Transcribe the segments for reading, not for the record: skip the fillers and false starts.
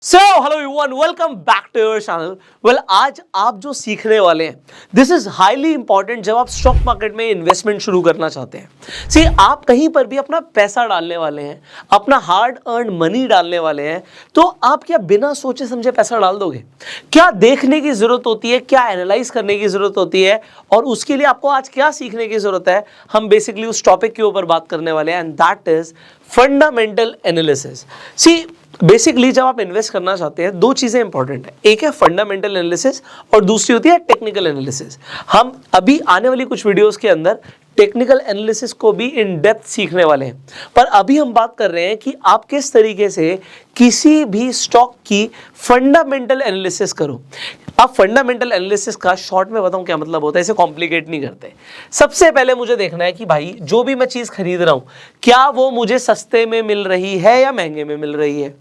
So hello everyone, welcome back to your channel. Well, आज आप जो सीखने वाले हैं दिस इज हाईली इंपॉर्टेंट जब आप स्टॉक मार्केट में इन्वेस्टमेंट शुरू करना चाहते हैं। सी, आप कहीं पर भी अपना पैसा डालने वाले हैं, अपना हार्ड अर्न मनी डालने वाले हैं, तो आप क्या बिना सोचे समझे पैसा डाल दोगे? क्या देखने की जरूरत होती है, क्या एनालाइज करने की जरूरत होती है, और उसके लिए आपको आज क्या सीखने की जरूरत है? हम बेसिकली उस टॉपिक के ऊपर बात करने वाले हैं, and that is fundamental analysis. See, basically जब आप इन्वेस्ट करना चाहते हैं, दो चीजें इंपॉर्टेंट है। एक है फंडामेंटल एनालिसिस और दूसरी होती है टेक्निकल एनालिसिस। हम अभी आने वाली कुछ वीडियोस के अंदर टेक्निकल एनालिसिस को भी इन डेप्थ सीखने वाले हैं, पर अभी हम बात कर रहे हैं कि आप किस तरीके से किसी भी स्टॉक की फंडामेंटल एनालिसिस करो। अब फंडामेंटल एनालिसिस का शॉर्ट में बताऊं क्या मतलब होता है, इसे कॉम्प्लिकेट नहीं करते। सबसे पहले मुझे देखना है कि भाई जो भी मैं चीज खरीद रहा हूं, क्या वो मुझे सस्ते में मिल रही है या महंगे में मिल रही है।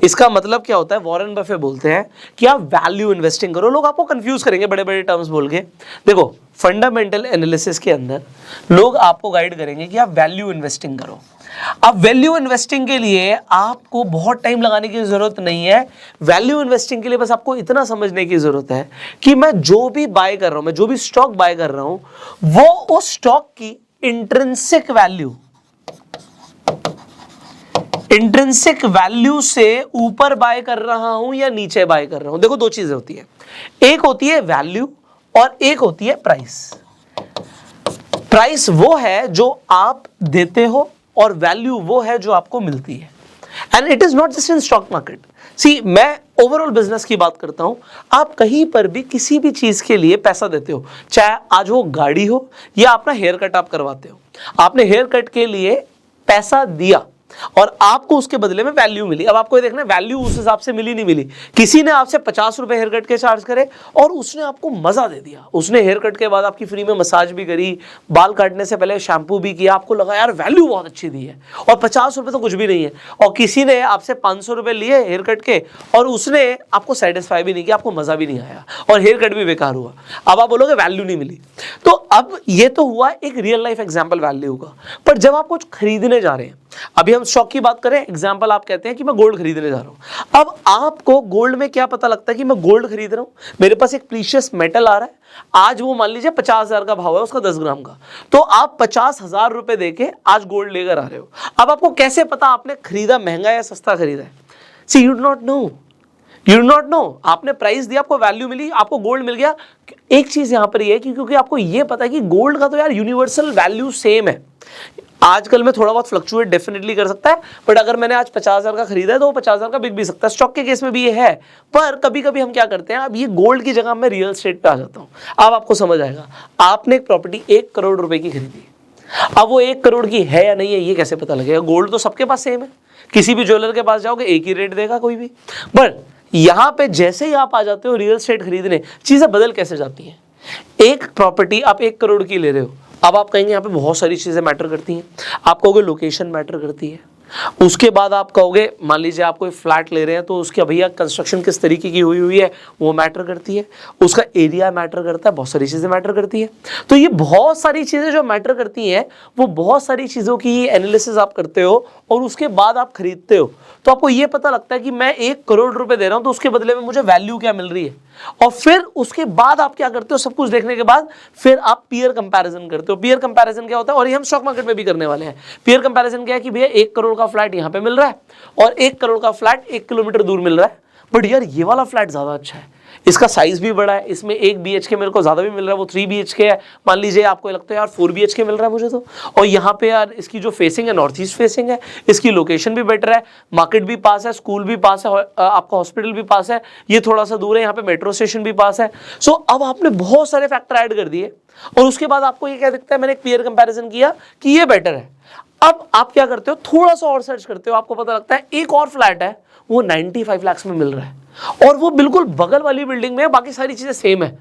इसका मतलब क्या होता है, वॉरेन बफे बोलते हैं कि आप वैल्यू इन्वेस्टिंग करो। लोग आपको कंफ्यूज करेंगे बड़े बड़े टर्म्स बोल के। देखो, फंडामेंटल एनालिसिस के अंदर लोग आपको गाइड करेंगे कि आप वैल्यू इन्वेस्टिंग करो। अब वैल्यू इन्वेस्टिंग के लिए आपको बहुत टाइम लगाने की जरूरत नहीं है। वैल्यू इन्वेस्टिंग के लिए बस आपको इतना समझने की जरूरत है कि मैं जो भी बाय कर रहा हूं, मैं जो भी स्टॉक बाय कर रहा हूं, वो उस स्टॉक की इंट्रिंसिक वैल्यू से ऊपर बाय कर रहा हूं या नीचे बाय कर रहा हूं। देखो, दो चीजें होती है, एक होती है वैल्यू और एक होती है प्राइस। प्राइस वो है जो आप देते हो और वैल्यू वो है जो आपको मिलती है। And it is not just in stock market. See, मैं ओवरऑल बिजनेस की बात करता हूं। आप कहीं पर भी किसी भी चीज के लिए पैसा देते हो, चाहे आज वो गाड़ी हो या अपना हेयर कट आप करवाते हो। आपने हेयर कट के लिए पैसा दिया और आपको उसके बदले में वैल्यू मिली। अब आपको ये देखना, वैल्यू उस हिसाब से मिली नहीं मिली। किसी ने आपसे 50 रुपए हेयर कट के चार्ज करे और उसने आपको मजा दे दिया। उसने हेयर कट के बाद आपकी फ्री में मसाज भी करी, बाल काटने से पहले शैम्पू भी किया, आपको लगा यार वैल्यू बहुत अच्छी दी है, और 50 रुपए तो कुछ भी नहीं है। और किसी ने आपसे 500 रुपए लिए हेयर कट के और उसने आपको सेटिस्फाई भी नहीं किया, आपको मजा भी नहीं आया और हेयर कट भी बेकार हुआ। अब आप बोलोगे वैल्यू नहीं मिली। तो अब ये तो हुआ एक रियल लाइफ एग्जाम्पल वैल्यू का। पर जब आप कुछ खरीदने जा रहे हैं, अभी हम स्टॉक की बात करें, एग्जांपल आप कहते हैं कि मैं गोल्ड खरीदने जा रहा हूं। अब आपको गोल्ड में क्या पता लगता है कि मैं गोल्ड खरीद रहा हूं, मेरे पास एक प्रीशियस मेटल आ रहा है, आज वो मान लीजिए 50,000 का भाव है उसका 10 ग्राम का, तो आप 50,000 रुपए देके आज गोल्ड लेकर आ रहे हो। अब आपको कैसे पता आपने खरीदा महंगा या सस्ता खरीदा है? सी, यू डू नॉट नो। आपने प्राइस दिया, आपको वैल्यू मिली, आपको गोल्ड मिल गया। एक चीज यहां पर ये है कि क्योंकि आपको ये पता है कि गोल्ड का तो यार यूनिवर्सल वैल्यू सेम है। आजकल में थोड़ा बहुत फ्लक्चुएट डेफिनेटली कर सकता है, बट अगर मैंने आज 50,000 का खरीदा है तो वो 50,000 का बिक भी सकता है। स्टॉक के केस में भी ये है। पर कभी कभी हम क्या करते हैं, अब ये गोल्ड की जगह मैं रियल एस्टेट पे आ जाता हूं। अब आपको समझ आएगा, आपने एक प्रॉपर्टी 1 करोड़ रुपए की खरीदी, अब वो 1 करोड़ की है या नहीं है ये कैसे पता लगेगा? गोल्ड तो सबके पास सेम है, किसी भी ज्वेलर के पास जाओगे एक ही रेट देगा कोई भी। बट यहां पे जैसे ही आप आ जाते हो रियल एस्टेट खरीदने, चीजें बदल कैसे जाती हैं। एक प्रॉपर्टी आप 1 करोड़ की ले रहे हो, अब आप कहेंगे यहाँ पे बहुत सारी चीजें मैटर करती हैं। आप कहोगे लोकेशन मैटर करती है, उसके बाद आप कहोगे मान लीजिए आप कोई फ्लैट ले रहे हैं तो उसके भैया कंस्ट्रक्शन किस तरीके की हुई है वो मैटर करती है, उसका एरिया मैटर करता है, बहुत सारी चीजें मैटर करती है। तो ये बहुत सारी चीजें जो मैटर करती हैं, वो बहुत सारी चीजों की एनालिसिस आप करते हो और उसके बाद आप खरीदते हो। तो आपको ये पता लगता है कि मैं 1 करोड़ रुपए दे रहा हूं तो उसके बदले में मुझे वैल्यू क्या मिल रही है। और फिर उसके बाद आप क्या करते हो, सब कुछ देखने के बाद फिर आप पीयर कंपैरिजन करते हो। पीयर कंपैरिजन क्या होता है, और ये हम स्टॉक मार्केट में भी करने वाले हैं। पीयर कंपैरिजन क्या है कि भैया 1 करोड़ का फ्लैट यहां पे मिल रहा है और 1 करोड़ का फ्लैट 1 किलोमीटर दूर मिल रहा है, बट यार ये वाला फ्लैट ज्यादा अच्छा है, इसका साइज भी बड़ा है, इसमें 1 BHK मेरे को ज्यादा भी मिल रहा है, वो 3 BHK है। मान लीजिए आपको लगता है यार 4 BHK मिल रहा है मुझे तो, और यहाँ पे यार इसकी जो फेसिंग है नॉर्थ ईस्ट फेसिंग है, इसकी लोकेशन भी बेटर है, मार्केट भी पास है, स्कूल भी पास है, आपका हॉस्पिटल भी पास है, ये थोड़ा सा दूर है, यहाँ पे मेट्रो स्टेशन भी पास है। सो अब आपने बहुत सारे फैक्टर ऐड कर दिए और उसके बाद आपको ये क्या दिखता है, मैंने एक पीयर कंपैरिजन किया कि ये बेटर है। अब आप क्या करते हो, थोड़ा सा और सर्च करते हो, आपको पता लगता है एक और फ्लैट है वो 95 लाख में मिल रहा है और वो बिल्कुल बगल वाली बिल्डिंग में है, बाकी सारी चीजें सेम है।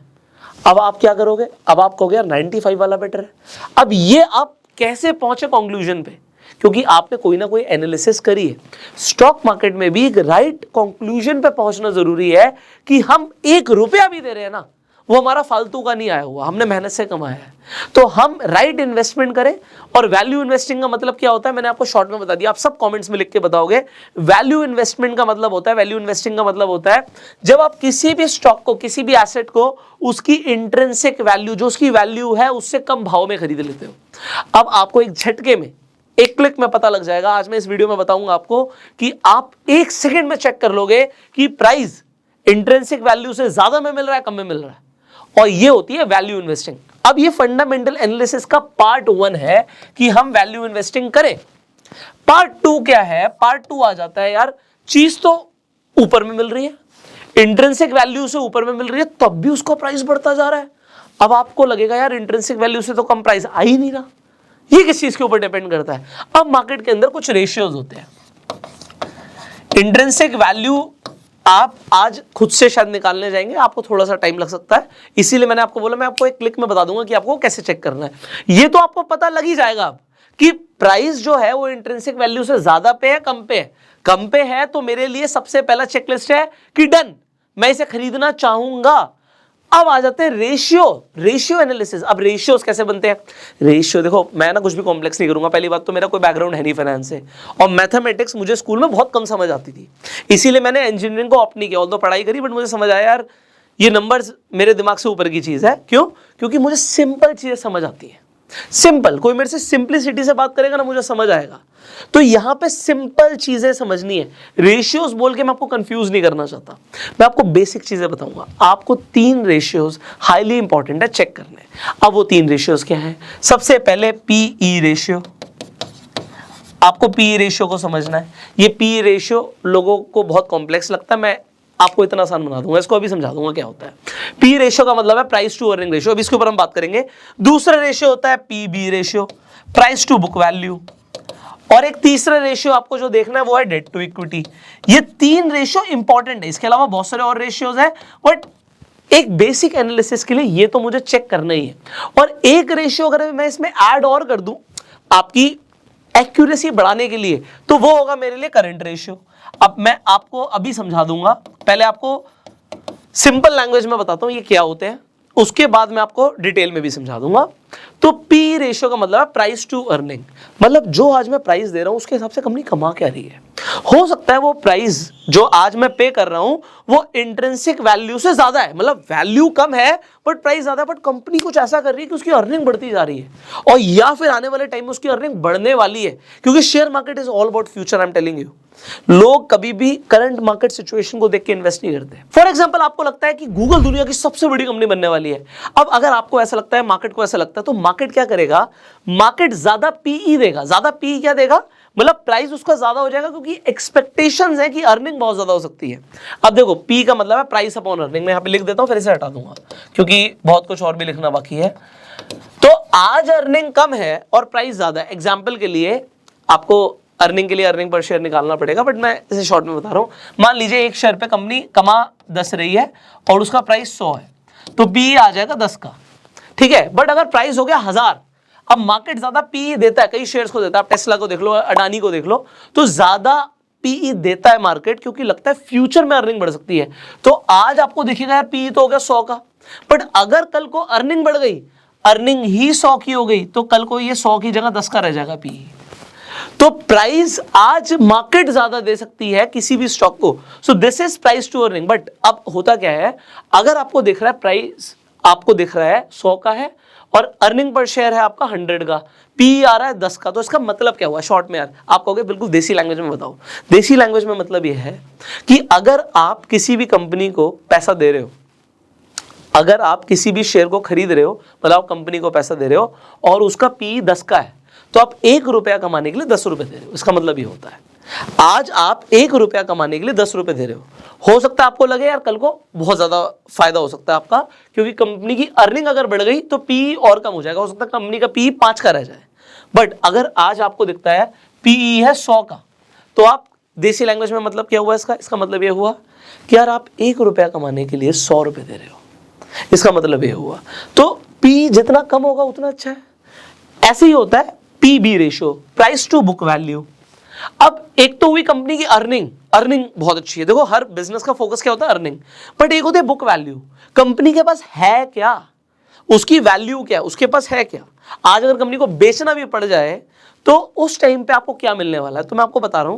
अब आप क्या करोगे, अब आप कहोगे यार 95 वाला बेटर है। अब ये आप कैसे पहुंचे कंक्लूजन पे, क्योंकि आपने कोई ना कोई एनालिसिस करी है। स्टॉक मार्केट में भी एक राइट कंक्लूजन पे पहुंचना जरूरी है कि हम 1 रुपया भी दे रहे हैं ना, वो हमारा फालतू का नहीं आया हुआ, हमने मेहनत से कमाया है। तो हम राइट इन्वेस्टमेंट करें। और वैल्यू इन्वेस्टिंग का मतलब क्या होता है, मैंने आपको शॉर्ट में बता दिया, आप सब कमेंट्स में लिख के बताओगे। वैल्यू इन्वेस्टमेंट का मतलब होता है, वैल्यू इन्वेस्टिंग का मतलब होता है जब आप किसी भी स्टॉक को, किसी भी एसेट को उसकी इंट्रिंसिक वैल्यू, जो उसकी वैल्यू है, उससे कम भाव में खरीद लेते हो। अब आपको एक झटके में, एक क्लिक में पता लग जाएगा। आज मैं इस वीडियो में बताऊंगा आपको कि आप एक सेकंड में चेक कर लोगे कि प्राइस इंट्रिंसिक वैल्यू से ज्यादा में मिल रहा है, कम में मिल रहा है, और ये होती है वैल्यू इन्वेस्टिंग। अब ये फंडामेंटल एनालिसिस का पार्ट 1 है कि हम वैल्यू इन्वेस्टिंग करें। पार्ट 2 क्या है? पार्ट 2 आ जाता है यार, चीज तो ऊपर में मिल रही है, इंट्रिंसिक वैल्यू से ऊपर में मिल रही है, तब भी उसका प्राइस बढ़ता जा रहा है। अब आपको लगेगा यार इंट्रिंसिक वैल्यू से तो कम प्राइस आ ही नहीं रहा, ये किस चीज के ऊपर डिपेंड करता है? अब मार्केट के अंदर कुछ रेशियोज होते हैं। इंट्रिंसिक वैल्यू आप आज खुद से शायद निकालने जाएंगे, आपको थोड़ा सा टाइम लग सकता है, इसीलिए मैंने आपको बोला मैं आपको एक क्लिक में बता दूंगा कि आपको कैसे चेक करना है। ये तो आपको पता लग ही जाएगा अब कि प्राइस जो है वो इंट्रिंसिक वैल्यू से ज्यादा पे है, कम पे है। कम पे है तो मेरे लिए सबसे पहला चेकलिस्ट है कि डन, मैं इसे खरीदना चाहूंगा। अब आ जाते हैं रेशियो एनालिसिस। अब रेशियोज कैसे बनते हैं? रेशियो देखो, मैं ना कुछ भी कॉम्प्लेक्स नहीं करूंगा। पहली बात तो मेरा कोई बैकग्राउंड है नहीं फाइनेंस से, और मैथमेटिक्स मुझे स्कूल में बहुत कम समझ आती थी, इसीलिए मैंने इंजीनियरिंग को ऑप्ट नहीं किया। ऑल्दो पढ़ाई करी, बट मुझे समझ आया यार ये नंबर्स मेरे दिमाग से ऊपर की चीज है। क्यों? क्योंकि मुझे सिंपल चीजें समझ आती हैं। सिंपल, कोई मेरे से सिंपलिसिटी से बात करेगा ना, मुझे समझ आएगा। तो यहां पे सिंपल चीजें समझनी है। रेशियोज बोल के मैं आपको कंफ्यूज नहीं करना चाहता, मैं आपको बेसिक चीजें बताऊंगा। आपको 3 रेशियोज हाईली इंपॉर्टेंट है चेक करने। अब वो 3 रेशियोज क्या हैं? सबसे पहले पीई रेशियो। आपको पीई रेशियो को समझना है। ये पीई रेशियो लोगों को बहुत कॉम्प्लेक्स लगता है, मैं आपको इतना आसान बना दूंगा, इसको अभी समझा दूंगा क्या होता है। पी रेशियो का मतलब है प्राइस टू अर्निंग रेशियो, अभी इसके ऊपर हम बात करेंगे। दूसरा रेशियो होता है PB ratio, price to book value. और एक तीसरा रेशियो आपको जो देखना है वो है डेट टू इक्विटी। ये 3 रेशियो इंपॉर्टेंट है, इसके अलावा बहुत सारे और रेशियोज हैं, बट एक बेसिक एनालिसिस के लिए ये तो मुझे चेक करना ही है। और एक रेशियो अगर मैं इसमें ऐड और कर दूं आपकी एक्यूरेसी बढ़ाने के लिए, तो वो होगा मेरे लिए करंट रेशियो। अब मैं आपको अभी समझा दूंगा, पहले आपको सिंपल लैंग्वेज में बताता हूं ये क्या होते हैं, उसके बाद मैं आपको डिटेल में भी समझा दूंगा। तो पी रेशियो का मतलब है प्राइस टू अर्निंग, मतलब जो आज मैं प्राइस दे रहा हूं उसके हिसाब से कंपनी कमा क्या रही है। हो सकता है वो प्राइस जो आज मैं पे कर रहा हूं वो इंट्रिंसिक वैल्यू से ज्यादा है, मतलब वैल्यू कम है बट प्राइस ज्यादा है, बट कंपनी कुछ ऐसा कर रही है कि उसकी अर्निंग बढ़ती जा रही है, और या फिर आने वाले टाइम में उसकी अर्निंग बढ़ने वाली है, क्योंकि share market is all about future. I am telling you, लोग कभी भी करंट मार्केट सिचुएशन को देख के इन्वेस्ट नहीं करते। फॉर एग्जांपल, आपको लगता है कि गूगल दुनिया की सबसे बड़ी कंपनी बनने वाली है। अब अगर आपको ऐसा लगता है, मार्केट को ऐसा लगता है, तो मार्केट क्या करेगा? मार्केट ज्यादा पीई देगा। ज्यादा पीई क्या देगा? मतलब प्राइस उसका ज्यादा हो जाएगा, क्योंकि एक्सपेक्टेशंस है कि अर्निंग बहुत ज्यादा हो सकती है। अब देखो, पी का मतलब है प्राइस अपॉन अर्निंग। मैं यहां पे लिख देता हूं, फिर इसे हटा दूंगा क्योंकि बहुत कुछ और भी लिखना बाकी है। तो आज अर्निंग कम है और प्राइस ज्यादा है। एग्जांपल के लिए आपको अर्निंग के लिए अर्निंग पर शेयर निकालना पड़ेगा, बट मैं इसे शॉर्ट में बता रहा हूं। मान लीजिए एक शेयर पे कंपनी कमा 10 रही है और उसका प्राइस 100 है, तो पी आ जाएगा 10 का, ठीक है। बट अगर प्राइस हो गया 1000, अब मार्केट ज्यादा पी देता है, कई शेयर्स को देता है, आप टेस्ला को देख लो, अडानी को देख लो, तो ज्यादा पीई देता है मार्केट, क्योंकि लगता है फ्यूचर में अर्निंग बढ़ सकती है। तो आज आपको दिखेगा यार पीई तो हो गया 100 का, बट अगर कल को अर्निंग बढ़ गई, अर्निंग ही 100 की हो गई, तो कल को ये 100 की जगह 10 का रह जाएगा पीई। तो प्राइस आज मार्केट ज्यादा दे सकती है किसी भी स्टॉक को, so this is price to earning. But अब होता क्या है, अगर आपको दिख रहा है प्राइस आपको दिख रहा है 100 का है और अर्निंग पर शेयर है आपका 100 का, पी आ रहा है 10 का, तो इसका मतलब क्या हुआ? शॉर्ट में यार आप कहोगे बिल्कुल देसी लैंग्वेज में बताओ। देसी लैंग्वेज में मतलब यह है कि अगर आप किसी भी कंपनी को पैसा दे रहे हो, अगर आप किसी भी शेयर को खरीद रहे हो, मतलब आप कंपनी को पैसा दे रहे हो और उसका पी 10 का है, तो आप 1 रुपया कमाने के लिए 10 रुपए दे रहे हो। इसका मतलब ये होता है आज आप 1 रुपया कमाने के लिए 10 रुपए दे रहे हो सकता है आपको लगे यार कल को बहुत ज्यादा फायदा हो सकता है आपका, क्योंकि कंपनी की अर्निंग अगर बढ़ गई तो पी और कम हो जाएगा, हो सकता है कंपनी का पी 5 का रह जाए। बट अगर आज आपको दिखता है पीई है 100 का, तो आप देसी लैंग्वेज में मतलब क्या हुआ इसका मतलब ये हुआ कि यार आप 1 रुपया कमाने के लिए 100 रुपए दे रहे हो, इसका मतलब ये हुआ। तो पी जितना कम होगा उतना अच्छा है। ऐसे ही होता है PB ratio, price to book value. अब एक तो हुई कंपनी की अर्निंग बहुत अच्छी है। देखो हर बिजनेस का फोकस क्या होता है, अर्निंग, बट एक होती है बुक वैल्यू। कंपनी के पास है क्या, उसकी वैल्यू क्या, उसके पास है क्या। आज अगर कंपनी को बेचना भी पड़ जाए तो उस टाइम पे आपको क्या मिलने वाला है, तो मैं आपको बता रहा हूं,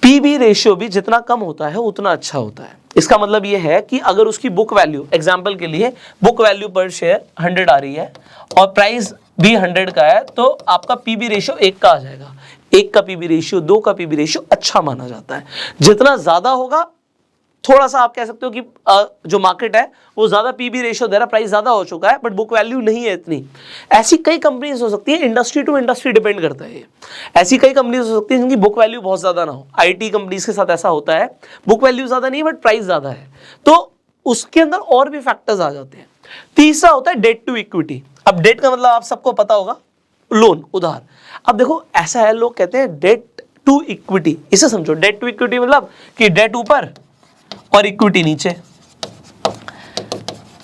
पीबी रेशियो भी जितना कम होता है उतना अच्छा होता है। इसका मतलब यह है कि अगर उसकी बुक वैल्यू, एग्जांपल के लिए बुक वैल्यू पर शेयर 100 आ रही है और प्राइस भी 100 का है, तो आपका पीबी रेशियो 1 का आ जाएगा। 1 का पीबी रेशियो, 2 का पीबी रेशियो अच्छा माना जाता है। जितना ज्यादा होगा, थोड़ा सा आप कह सकते हो कि जो मार्केट है वो ज्यादा पीबी रेशियो दे रहा, प्राइस ज्यादा हो चुका है बट बुक वैल्यू नहीं है इतनी। ऐसी कई कंपनीज हो सकती है, इंडस्ट्री टू इंडस्ट्री डिपेंड करता है। ऐसी कई कंपनीज हो सकती है जिनकी बुक वैल्यू बहुत ज्यादा ना हो। आईटी कंपनीज के साथ ऐसा होता है, बुक वैल्यू ज्यादा नहीं बट प्राइस ज्यादा है, तो उसके अंदर और भी फैक्टर्स आ जाते हैं। तीसरा होता है डेट टू इक्विटी। अब डेट का मतलब आप सबको पता होगा, लोन, उधार। अब देखो ऐसा है, लोग कहते हैं डेट टू इक्विटी, इसे समझो। डेट टू इक्विटी मतलब कि डेट ऊपर और इक्विटी नीचे।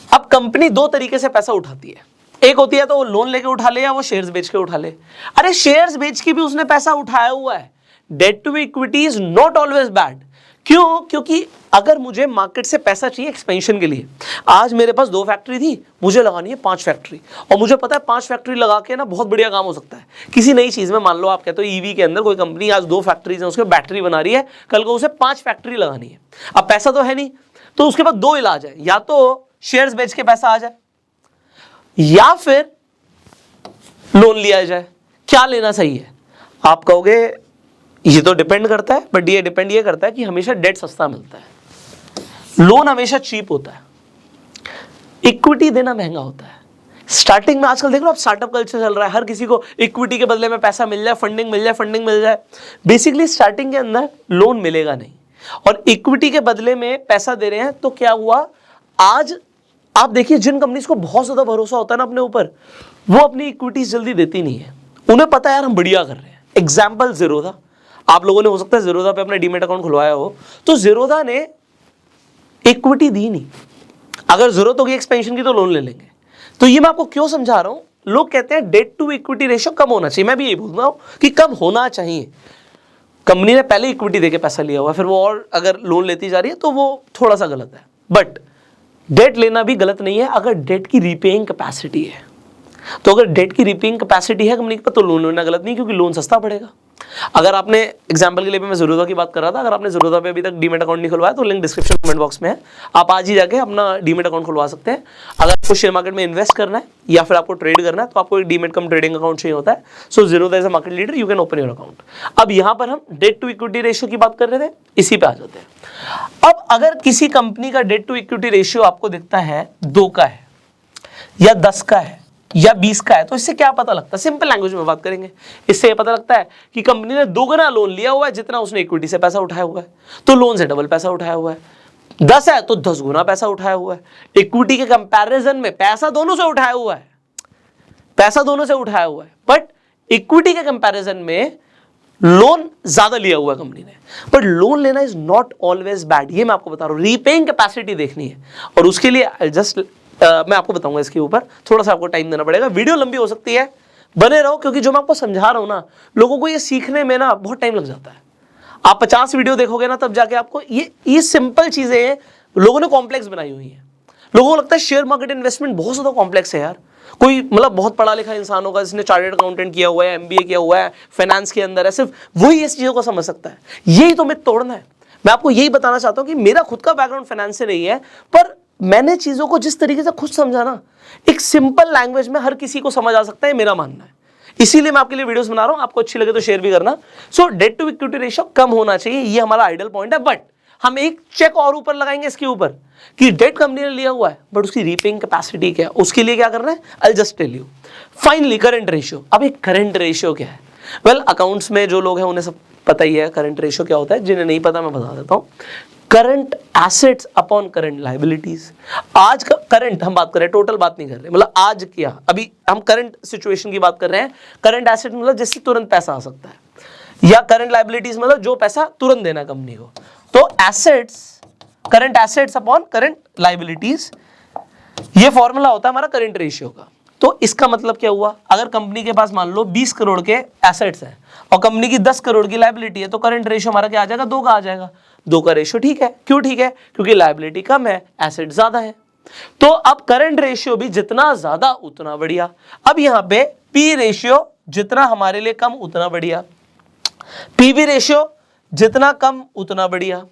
अब कंपनी दो तरीके से पैसा उठाती है, एक होती है तो वो लोन लेके उठा ले या वो शेयर्स बेच के उठा ले। अरे शेयर्स बेच के भी उसने पैसा उठाया हुआ है। Debt to equity is not always bad. क्यों? क्योंकि अगर मुझे मार्केट से पैसा चाहिए एक्सपेंशन के लिए, आज मेरे पास 2 फैक्ट्री थी, मुझे लगानी है 5 फैक्ट्री, और मुझे पता है 5 फैक्ट्री लगा के ना बहुत बढ़िया काम हो सकता है किसी नई चीज में। मान लो आप कहते हो ईवी के अंदर कोई कंपनी आज 2 फैक्ट्रीज है, उसके बैटरी बना रही है, कल को उसे 5 फैक्ट्री लगानी है। अब पैसा तो है नहीं, तो उसके पास 2 इलाज है, या तो शेयर्स बेच के पैसा आ जाए या फिर लोन लिया जाए। क्या लेना सही है? आप कहोगे ये तो डिपेंड करता है, बट ये डिपेंड ये करता है कि हमेशा डेट सस्ता मिलता है, लोन हमेशा चीप होता है, इक्विटी देना महंगा होता है। स्टार्टिंग में आजकल देख लो आप, स्टार्टअप कल्चर चल रहा है, हर किसी को इक्विटी के बदले में पैसा मिल जाए, फंडिंग मिल जाए, फंडिंग मिल जाए। बेसिकली स्टार्टिंग के अंदर लोन मिलेगा नहीं और इक्विटी के बदले में पैसा दे रहे हैं, तो क्या हुआ, आज आप देखिए जिन कंपनीज को बहुत ज्यादा भरोसा होता है ना अपने ऊपर, वो अपनी इक्विटीज जल्दी देती नहीं है। उन्हें पता है यार हम बढ़िया कर रहे हैं। एग्जाम्पल ज़ीरोधा, आप लोगों ने हो सकता है ज़ीरोधा पे अपना डीमैट अकाउंट खुलवाया हो, तो ज़ीरोधा ने इक्विटी दी नहीं। अगर जरूरत होगी एक्सपेंशन की तो लोन ले लेंगे। तो ये मैं आपको क्यों समझा रहा हूं, लोग कहते हैं डेट टू इक्विटी रेशियो कम होना चाहिए, मैं भी यही बोल रहा हूं कि कम होना चाहिए। कंपनी ने पहले इक्विटी देके पैसा लिया हुआ, फिर वो और अगर लोन लेती जा रही है तो वो थोड़ा सा गलत है। बट डेट लेना भी गलत नहीं है अगर डेट की रीपेइंग कैपेसिटी है। तो अगर डेट की रीपेइंग कैपेसिटी है कंपनी के पास, तो लोन लेना गलत नहीं, क्योंकि लोन सस्ता पड़ेगा। अगर आपने, एग्जांपल के लिए मैं ज़ीरोधा की बात कर रहा था, अगर आपने ज़ीरोधा पे अभी तक डीमैट अकाउंट नहीं खुलवाया तो लिंक डिस्क्रिप्शन कमेंट बॉक्स में है, आप आज ही जाके अपना डीमैट अकाउंट खुलवा सकते हैं। अगर आपको शेयर मार्केट में इन्वेस्ट करना है या फिर आपको ट्रेड करना है तो आपको एक डीमैट कम ट्रेडिंग अकाउंट चाहिए होता है। So Zerodha is a market leader, you can open your account. अब यहाँ पर हम डेट टू इक्विटी रेशियो की बात कर रहे थे, इसी पे आ जाते हैं। अब अगर किसी कंपनी का डेट टू इक्विटी रेशियो आपको दिखता है 2 का है या 10 का है या 20 का है, तो इससे क्या पता लगता है? सिंपल लैंग्वेज में बात करेंगे, इससे ये पता लगता है कि कंपनी ने 2 गुना लोन लिया हुआ है जितना उसने इक्विटी से पैसा उठाया हुआ है, तो लोन से डबल पैसा उठाया हुआ है। 10 है तो 10 गुना पैसा उठाया हुआ है। इक्विटी के कंपैरिजन में पैसा दोनों से उठाया हुआ है, पैसा दोनों से उठाया हुआ है, बट इक्विटी के कंपैरिजन में लोन ज्यादा लिया हुआ है कंपनी ने। बट लोन लेना इज नॉट ऑलवेज बैड, ये मैं आपको बता रहा हूं। रीपेइंग कैपेसिटी देखनी है, और उसके लिए जस्ट मैं आपको बताऊंगा, इसके ऊपर थोड़ा सा आपको टाइम देना पड़ेगा, वीडियो लंबी हो सकती है, बने रहो, क्योंकि जो मैं आपको समझा रहा हूं ना, लोगों को ये सीखने में ना बहुत टाइम लग जाता है। आप 50 वीडियो देखोगे ना, तब जाके आपको ये सिंपल चीजें लोगों ने कॉम्प्लेक्स बनाई हुई हैं। लोगों को लगता है शेयर मार्केट इन्वेस्टमेंट बहुत ज्यादा कॉम्प्लेक्स है यार। कोई मतलब बहुत पढ़ा लिखा इंसान होगा जिसने चार्टर्ड अकाउंटेंट किया हुआ है, MBA किया हुआ है, फाइनेंस के अंदर है, सिर्फ वही इस चीजों को समझ सकता है। यही तो मिथ तोड़ना है। मैं आपको यही बताना चाहता हूं कि मेरा खुद का बैकग्राउंड फाइनेंस से नहीं है, पर मैंने चीजों को जिस तरीके से खुद समझा ना, एक सिंपल लैंग्वेज में हर किसी को समझ आ सकता है, मेरा मानना है। इसीलिए मैं आपके लिए वीडियोस बना रहा हूं, आपको अच्छी लगे तो शेयर भी करना। सो डेट टू इक्विटी रेशियो कम होना चाहिए, ये हमारा आइडियल पॉइंट है। बट हम एक चेक और ऊपर लगाएंगे इसके ऊपर कि डेट कंपनी ने लिया हुआ है बट उसकी रीपेइंग कैपेसिटी क्या है, उसके लिए क्या करना है, I just tell you. Finally current ratio. अब एक करंट रेशियो क्या है? वेल, अकाउंट्स में जो लोग हैं उन्हें सब पता ही है करंट रेशियो क्या होता है, जिन्हें नहीं पता मैं बता देता हूं। Current assets upon current liabilities. आज का करंट हम बात कर रहे हैं, टोटल बात नहीं कर रहे, मतलब आज क्या, अभी हम करंट सिचुएशन की बात कर रहे हैं। करंट एसेट मतलब जिससे तुरंत पैसा आ सकता है, या करंट लाइबिलिटीज मतलब जो पैसा तुरंत देना कंपनी को। तो assets, current assets upon current liabilities, ये फॉर्मूला होता है हमारा करंट रेशियो का। तो इसका मतलब क्या हुआ, अगर कंपनी के पास मान लो 20 करोड़ के एसेट्स हैं और कंपनी की 10 करोड़ की लायबिलिटी है, तो करंट रेशियो हमारा क्या आ जाएगा, 2 का आ जाएगा। 2 का रेशियो ठीक है, क्यों ठीक है, क्योंकि लायबिलिटी कम है, एसेट ज्यादा है। तो अब करंट रेशियो भी जितना ज्यादा उतना बढ़िया। अब यहां पे पी रेशियो जितना हमारे लिए कम उतना बढ़िया, पीवी रेशियो जितना कम उतना बढ़िया,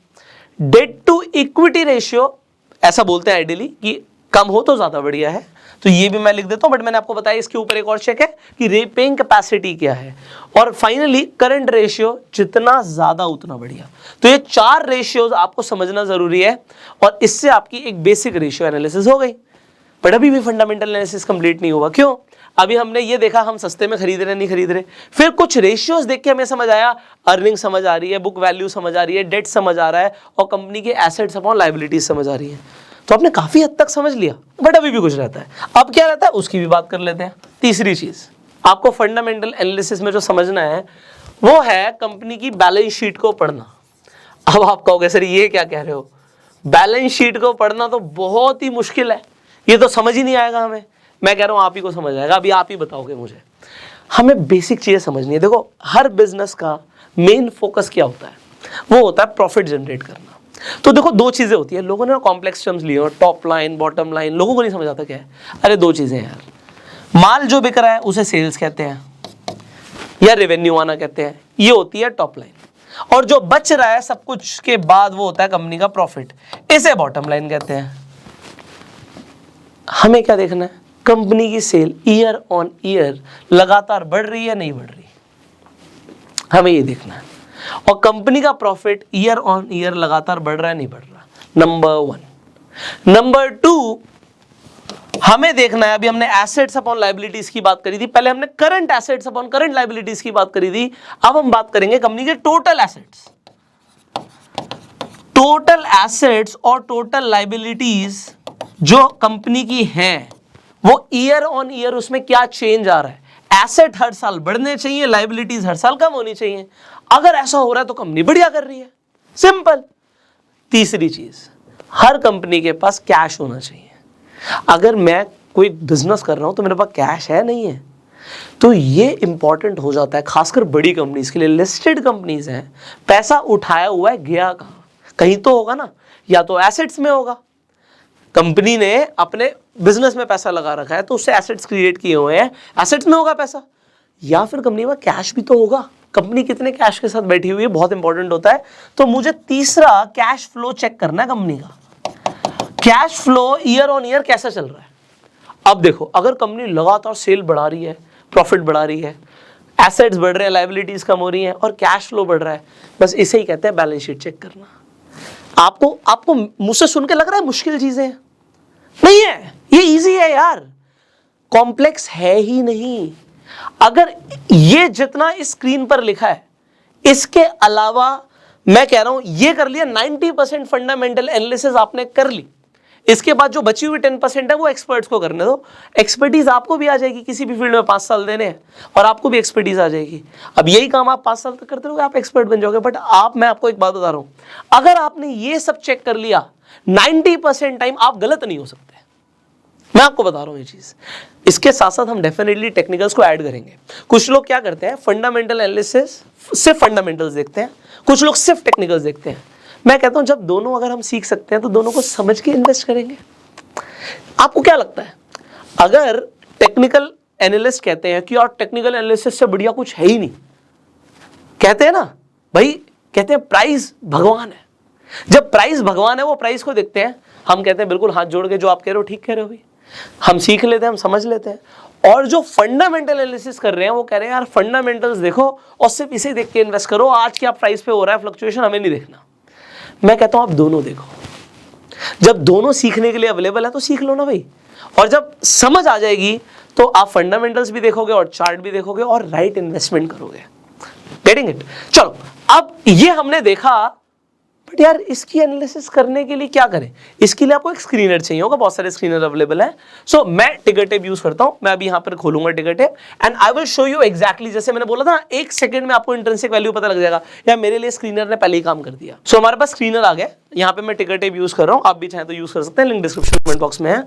डेट टू इक्विटी रेशियो ऐसा बोलते हैं आइडियली कि कम हो तो ज्यादा बढ़िया है, तो ये भी मैं लिख देता हूं, बट मैंने आपको बताया इसके ऊपर एक और चेक है कि रीपेइंग कैपेसिटी क्या है, और फाइनली करंट रेशियो जितना ज्यादा उतना बढ़िया। तो ये 4 रेशियोज आपको समझना जरूरी है और इससे आपकी एक बेसिक रेशियो एनालिसिस हो गई। बट अभी भी फंडामेंटल एनालिसिस कंप्लीट नहीं हुआ, क्यों, अभी हमने ये देखा हम सस्ते में खरीद रहे नहीं खरीद रहे, फिर कुछ रेशियोज देख के हमें समझ आया, अर्निंग समझ आ रही है, बुक वैल्यू समझ आ रही है, डेट समझ आ रहा है और कंपनी के एसेट्स अपॉन लायबिलिटीज समझ आ रही है। तो आपने काफी हद तक समझ लिया, बट अभी भी कुछ रहता है। अब क्या रहता है उसकी भी बात कर लेते हैं। तीसरी चीज आपको फंडामेंटल एनालिसिस में जो समझना है वो है कंपनी की बैलेंस शीट को पढ़ना। अब आप कहोगे सर ये क्या कह रहे हो, बैलेंस शीट को पढ़ना तो बहुत ही मुश्किल है, ये तो समझ ही नहीं आएगा हमें। मैं कह रहा हूं आप ही को समझ आएगा, अभी आप ही बताओगे मुझे। हमें बेसिक चीजें समझनी है। देखो हर बिजनेस का मेन फोकस क्या होता है, वो होता है प्रॉफिट जनरेट करना। तो देखो 2 चीजें होती है, लोगों ने कॉम्प्लेक्स टर्म्स लिए, टॉप लाइन बॉटम लाइन, लोगों को नहीं समझ आता क्या है। अरे 2 चीजें हैं यार, माल जो बिक रहा है उसे सेल्स कहते हैं या रेवेन्यू आना कहते हैं, ये होती है टॉप लाइन, और जो बच रहा है सब कुछ के बाद वो होता है कंपनी का प्रॉफिट, इसे बॉटम लाइन कहते हैं। हमें क्या देखना है, कंपनी की सेल ईयर ऑन ईयर लगातार बढ़ रही है नहीं बढ़ रही, हमें ये देखना है, और कंपनी का प्रॉफिट ईयर ऑन ईयर लगातार बढ़ रहा है नहीं बढ़ रहा, नंबर 1। नंबर 2 हमें देखना है, अभी हमने एसेट्स अपॉन लायबिलिटीज की बात करी थी, पहले हमने current assets upon current liabilities की बात करी थी, अब हम बात करेंगे कंपनी के टोटल एसेट्स। टोटल एसेट्स और टोटल लायबिलिटीज जो कंपनी की हैं वो ईयर ऑन ईयर उसमें क्या चेंज आ रहा है। एसेट हर साल बढ़ने चाहिए, लायबिलिटीज हर साल कम होनी चाहिए। अगर ऐसा हो रहा है तो कंपनी बढ़िया कर रही है, सिंपल। तीसरी चीज, हर कंपनी के पास कैश होना चाहिए। अगर मैं कोई बिजनेस कर रहा हूं तो मेरे पास कैश है नहीं है, तो ये इंपॉर्टेंट हो जाता है, खासकर बड़ी कंपनीज के लिए। लिस्टेड कंपनीज हैं, पैसा उठाया हुआ है गया कहां, कहीं तो होगा ना, या तो एसेट्स में होगा, कंपनी ने अपने बिजनेस में पैसा लगा रखा है तो उससे एसेट्स क्रिएट किए हुए हैं, एसेट्स में होगा पैसा, या फिर कंपनी में कैश भी तो होगा। कंपनी कितने कैश के साथ बैठी हुई है बहुत इंपॉर्टेंट होता है। तो मुझे तीसरा कैश फ्लो चेक करना है कंपनी का, cash flow year on year कैसा चल रहा है। अब देखो अगर कंपनी लगातार सेल बढ़ा रही है, प्रॉफिट बढ़ा रही है, एसेट्स बढ़ रहे हैं, लायबिलिटीज कम हो रही हैं और कैश फ्लो बढ़ रहा है, बस इसे ही कहते हैं बैलेंस शीट चेक करना। आपको मुझसे सुन के लग रहा है मुश्किल चीजें नहीं है, ये इजी है यार, कॉम्प्लेक्स है ही नहीं। अगर ये जितना इस स्क्रीन पर लिखा है इसके अलावा मैं कह रहा हूं ये कर लिया, 90% फंडामेंटल एनालिसिस आपने कर ली, इसके बाद जो बची हुई 10% है वो एक्सपर्ट्स को करने दो। एक्सपर्टीज आपको भी आ जाएगी, किसी भी फील्ड में 5 साल देने हैं और आपको भी एक्सपर्टीज आ जाएगी। अब यही काम आप 5 साल तक करते रहोगे, आप एक्सपर्ट बन जाओगे। बट मैं आपको एक बात बता रहा हूं, अगर आपने ये सब चेक कर लिया 90% टाइम आप गलत नहीं हो सकते, मैं आपको बता रहा हूं ये चीज। इसके साथ साथ हम डेफिनेटली टेक्निकल्स को ऐड करेंगे। कुछ लोग क्या करते हैं, फंडामेंटल एनालिसिस सिर्फ फंडामेंटल्स देखते हैं, कुछ लोग सिर्फ टेक्निकल्स देखते हैं। मैं कहता हूं जब दोनों अगर हम सीख सकते हैं तो दोनों को समझ के इन्वेस्ट करेंगे। आपको क्या लगता है, अगर टेक्निकल एनालिस्ट कहते हैं कि और टेक्निकल एनालिसिस से बढ़िया कुछ है ही नहीं, कहते हैं ना भाई, कहते हैं प्राइस भगवान है। जब प्राइस भगवान है वो प्राइस को देखते हैं, हम कहते हैं बिल्कुल हाथ जोड़ के जो आप कह रहे हो ठीक कह रहे हो भाई, हम सीख लेते हैं, हम समझ लेते हैं। और जो फंडामेंटल एनालिसिस कर रहे हैं वो कह रहे हैं यार फंडामेंटल्स देखो और सिर्फ इसे देख के इन्वेस्ट करो, आज क्या प्राइस पे हो रहा है फ्लक्चुएशन हमें नहीं देखना। मैं कहता हूं आप दोनों देखो, जब दोनों सीखने के लिए अवेलेबल है तो सीख लो ना भाई, और जब समझ आ जाएगी तो आप फंडामेंटल्स भी देखोगे और चार्ट भी देखोगे और राइट इन्वेस्टमेंट करोगे। Getting it? चलो अब ये हमने देखा, बट यार इसकी एनालिसिस करने के लिए क्या करें, इसके लिए आपको एक स्क्रीनर चाहिए होगा, बहुत सारे स्क्रीनर अवेलेबल हैं। सो मैं टिकरटेप यूज करता हूं, मैं अभी यहां पर खोलूंगा Tickertape and I will show you exactly, जैसे मैंने बोला था ना 1 सेकंड में आपको इंट्रिंसिक वैल्यू पता लग जाएगा, या मेरे लिए स्क्रीनर ने पहले ही काम कर दिया। सो हमारे पास स्क्रीनर आ गया, यहाँ पे मैं टिकर टेप यूज कर रहा हूँ, आप भी चाहें तो यूज कर सकते हैं, लिंक डिस्क्रिप्शन कमेंट बॉक्स में है।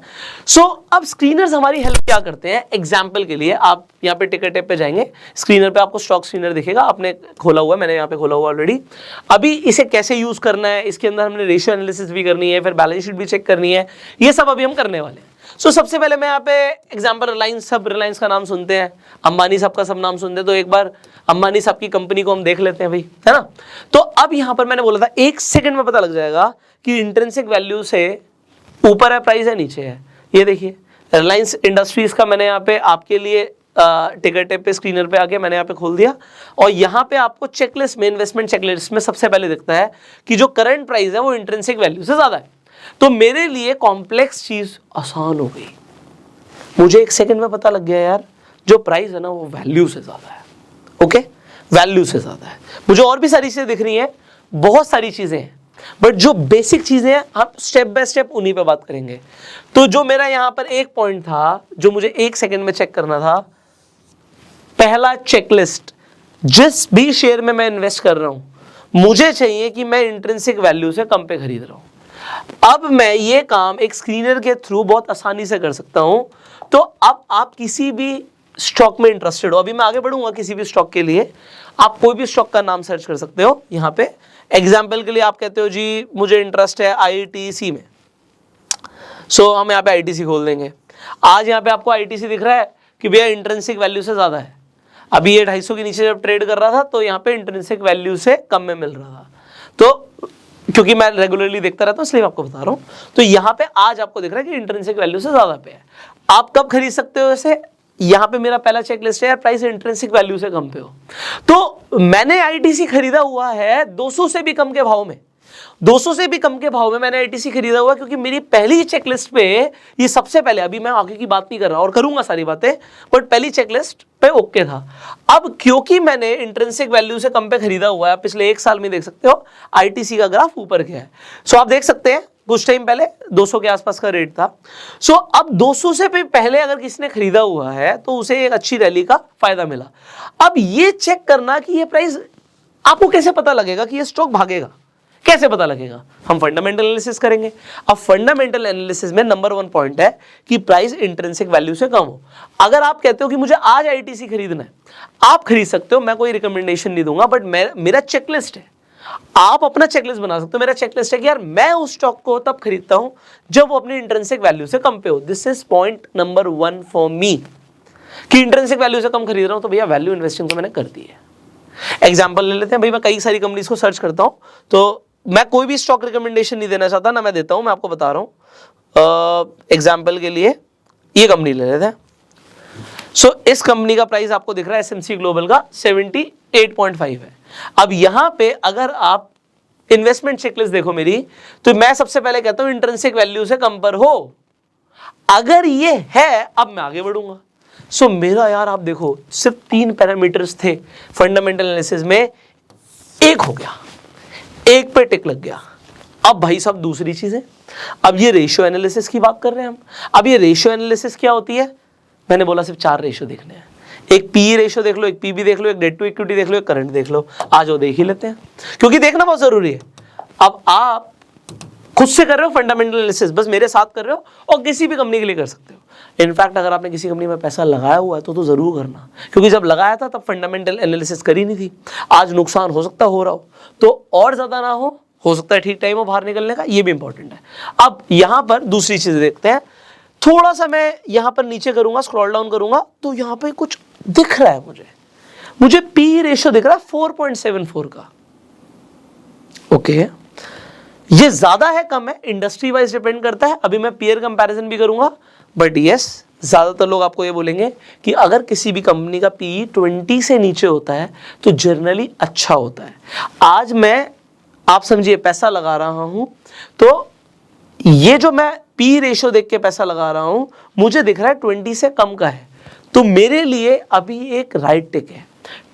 सो अब स्क्रीनर्स हमारी हेल्प क्या करते हैं, एग्जाम्पल के लिए आप यहाँ पे टिकर टेप पे जाएंगे, स्क्रीनर पे आपको स्टॉक स्क्रीनर दिखेगा, आपने खोला हुआ है, मैंने यहाँ पे खोला हुआ ऑलरेडी। अभी इसे कैसे यूज करना है, इसके अंदर हमने रेशियो एनालिसिस भी करनी है, फिर बैलेंस शीट भी चेक करनी है, ये सब अभी हम करने वाले हैं। सो सबसे पहले मैं यहाँ पे एग्जाम्पल रिलायंस, सब रिलायंस का नाम सुनते हैं, अंबानी साहब का सब नाम सुनते हैं, तो एक बार अंबानी साहब की कंपनी को हम देख लेते हैं भाई, है ना। तो अब यहाँ पर मैंने बोला था 1 सेकंड में पता लग जाएगा कि इंट्रिंसिक वैल्यू से ऊपर है प्राइस है नीचे है। ये देखिए रिलायंस इंडस्ट्रीज का मैंने यहाँ पे आपके लिए टिकर टेप पे स्क्रीनर पे आके मैंने यहाँ पे खोल दिया, और यहाँ पे आपको चेकलिस्ट में, इन्वेस्टमेंट चेकलिस्ट में सबसे पहले दिखता है कि जो करंट प्राइस है वो इंट्रिंसिक वैल्यू से ज्यादा है। तो मेरे लिए कॉम्प्लेक्स चीज आसान हो गई, मुझे 1 सेकंड में पता लग गया यार जो प्राइस है ना वो वैल्यू से ज्यादा है। ओके, वैल्यू से ज्यादा है। मुझे और भी सारी चीजें दिख रही हैं, बहुत सारी चीजें हैं, बट जो बेसिक चीजें हैं हम स्टेप बाय स्टेप उन्हीं पे बात करेंगे। तो जो मेरा यहां पर एक पॉइंट था जो मुझे 1 सेकंड में चेक करना था, पहला चेकलिस्ट, जिस भी शेयर में मैं इन्वेस्ट कर रहा हूं मुझे चाहिए कि मैं इंट्रिंसिक वैल्यू से कम पे खरीद रहा हूं। अब मैं ये काम एक स्क्रीनर के थ्रू बहुत आसानी से कर सकता हूं। तो अब आप किसी भी स्टॉक में इंटरेस्टेड हो, अभी मैं आगे बढ़ूंगा किसी भी स्टॉक के लिए, आप कोई भी स्टॉक का नाम सर्च कर सकते हो। यहाँ पे एग्जाम्पल के लिए आप कहते हो जी मुझे इंटरेस्ट है आईटीसी में, सो हम यहाँ पे आईटीसी खोल देंगे। आज यहाँ पे आपको आईटीसी दिख रहा है कि भैया इंट्रिंसिक वैल्यू से ज्यादा है, अभी ये 250 के नीचे जब ट्रेड कर रहा था तो यहाँ पे इंट्रिंसिक वैल्यू से कम में मिल रहा था। तो क्योंकि मैं रेगुलरली देखता रहता हूँ इसलिए आपको बता रहा हूँ। तो यहाँ पे आज आपको दिख रहा है कि इंट्रिंसिक वैल्यू से ज्यादा पे है। आप कब खरीद सकते हो इसे, यहाँ पे मेरा पहला चेकलिस्ट है प्राइस इंट्रिंसिक वैल्यू से कम पे हो। तो मैंने आईटीसी खरीदा हुआ है 200 से भी कम के भाव में, 200 से भी कम के भाव में मैंने आईटीसी खरीदा हुआ, क्योंकि मेरी पहली चेकलिस्ट पे ये सबसे पहले, अभी मैं आगे की बात नहीं कर रहा और करूंगा सारी बातें, बट पहली चेकलिस्ट पे ओके था। अब क्योंकि मैंने इंट्रिंसिक वैल्यू से कम पे खरीदा हुआ है, पिछले 1 साल में देख सकते हो आईटीसी का ग्राफ ऊपर गया है। सो आप देख सकते हैं कुछ टाइम पहले 200 के आसपास का रेट था। सो अब 200 से भी पहले अगर किसी ने खरीदा हुआ है तो उसे एक अच्छी रैली का फायदा मिला। अब ये चेक करना कि ये प्राइस, आपको कैसे पता लगेगा कि ये स्टॉक भागेगा, कैसे पता लगेगा, हम फंडामेंटल एनालिसिस करेंगे। अब फंडामेंटल एनालिसिस में नंबर 1 पॉइंट है कि प्राइस इंट्रिंसिक वैल्यू से कम हो। अगर आप कहते हो कि मुझे आज आईटीसी खरीदना है, आप खरीद सकते हो, मैं कोई रिकमेंडेशन नहीं दूंगा, बट मेरा चेकलिस्ट है, आप अपना चेकलिस्ट बना सकते हो। मेरा चेकलिस्ट है कि यार मैं उस स्टॉक को तब खरीदता हूं जब वो अपनी इंट्रिंसिक वैल्यू से कम पे हो। This is point number 1 for me, कि इंट्रिंसिक वैल्यू से कम खरीद रहा हूं तो भैया वैल्यू इन्वेस्टिंग तो मैंने कर दी है। एग्जांपल ले लेते हैं भाई, मैं कई सारी कंपनीज को सर्च करता हूं, तो मैं कोई भी स्टॉक रिकमेंडेशन नहीं देना चाहता, ना मैं देता हूं, मैं आपको बता रहा हूं। एग्जाम्पल के लिए ये कंपनी ले लेते हैं। सो इस कंपनी का प्राइस आपको दिख रहा है एसएमसी ग्लोबल का 78.5 है। अब यहां पे अगर आप इन्वेस्टमेंट चेकलिस्ट देखो मेरी, तो मैं सबसे पहले कहता हूं इंट्रिंसिक वैल्यू से कम पर हो। अगर ये है, अब मैं आगे बढ़ूंगा। सो मेरा यार आप देखो सिर्फ 3 पैरामीटर्स थे फंडामेंटल एनालिसिस में, एक हो गया, एक पे टिक लग गया। अब भाई साहब दूसरी चीज है, अब ये रेशियो एनालिसिस की बात कर रहे हैं हम। अब ये रेशियो एनालिसिस क्या होती है, मैंने बोला सिर्फ 4 रेशियो देखने हैं, एक पी रेशियो देख लो, एक पीबी देख लो, एक डेट टू इक्विटी देख लो, एक करंट देख लो। आज वो देख ही लेते हैं क्योंकि देखना बहुत जरूरी है। अब आप खुद से कर रहे हो फंडामेंटल एनालिसिस, बस मेरे साथ कर रहे हो, और किसी भी कंपनी के लिए कर सकते हो। इनफैक्ट अगर आपने किसी कंपनी में पैसा लगाया हुआ है तो जरूर करना, क्योंकि जब लगाया था तब फंडामेंटल एनालिसिस करी नहीं थी। आज नुकसान हो सकता हो रहा हो, तो और ज्यादा ना हो सकता है ठीक टाइम हो बाहर निकलने का, ये भी इंपॉर्टेंट है। अब यहां पर दूसरी चीज देखते हैं, थोड़ा सा मैं यहां पर नीचे करूंगा, स्क्रॉल डाउन करूंगा, तो यहां पे कुछ दिख रहा है मुझे पी रेशियो दिख रहा है 4.74 का। ओके, ये ज्यादा है कम है, इंडस्ट्री वाइज डिपेंड करता है। अभी मैं पीयर कंपैरिजन भी करूंगा, बट यस ज्यादातर लोग आपको ये बोलेंगे कि अगर किसी भी कंपनी का पी 20 से नीचे होता है तो जनरली अच्छा होता है। आज मैं, आप समझिए, पैसा लगा रहा हूं, तो ये जो मैं पी रेशियो देख के पैसा लगा रहा हूं, मुझे दिख रहा है 20 से कम का है, तो मेरे लिए अभी एक राइट टिक है।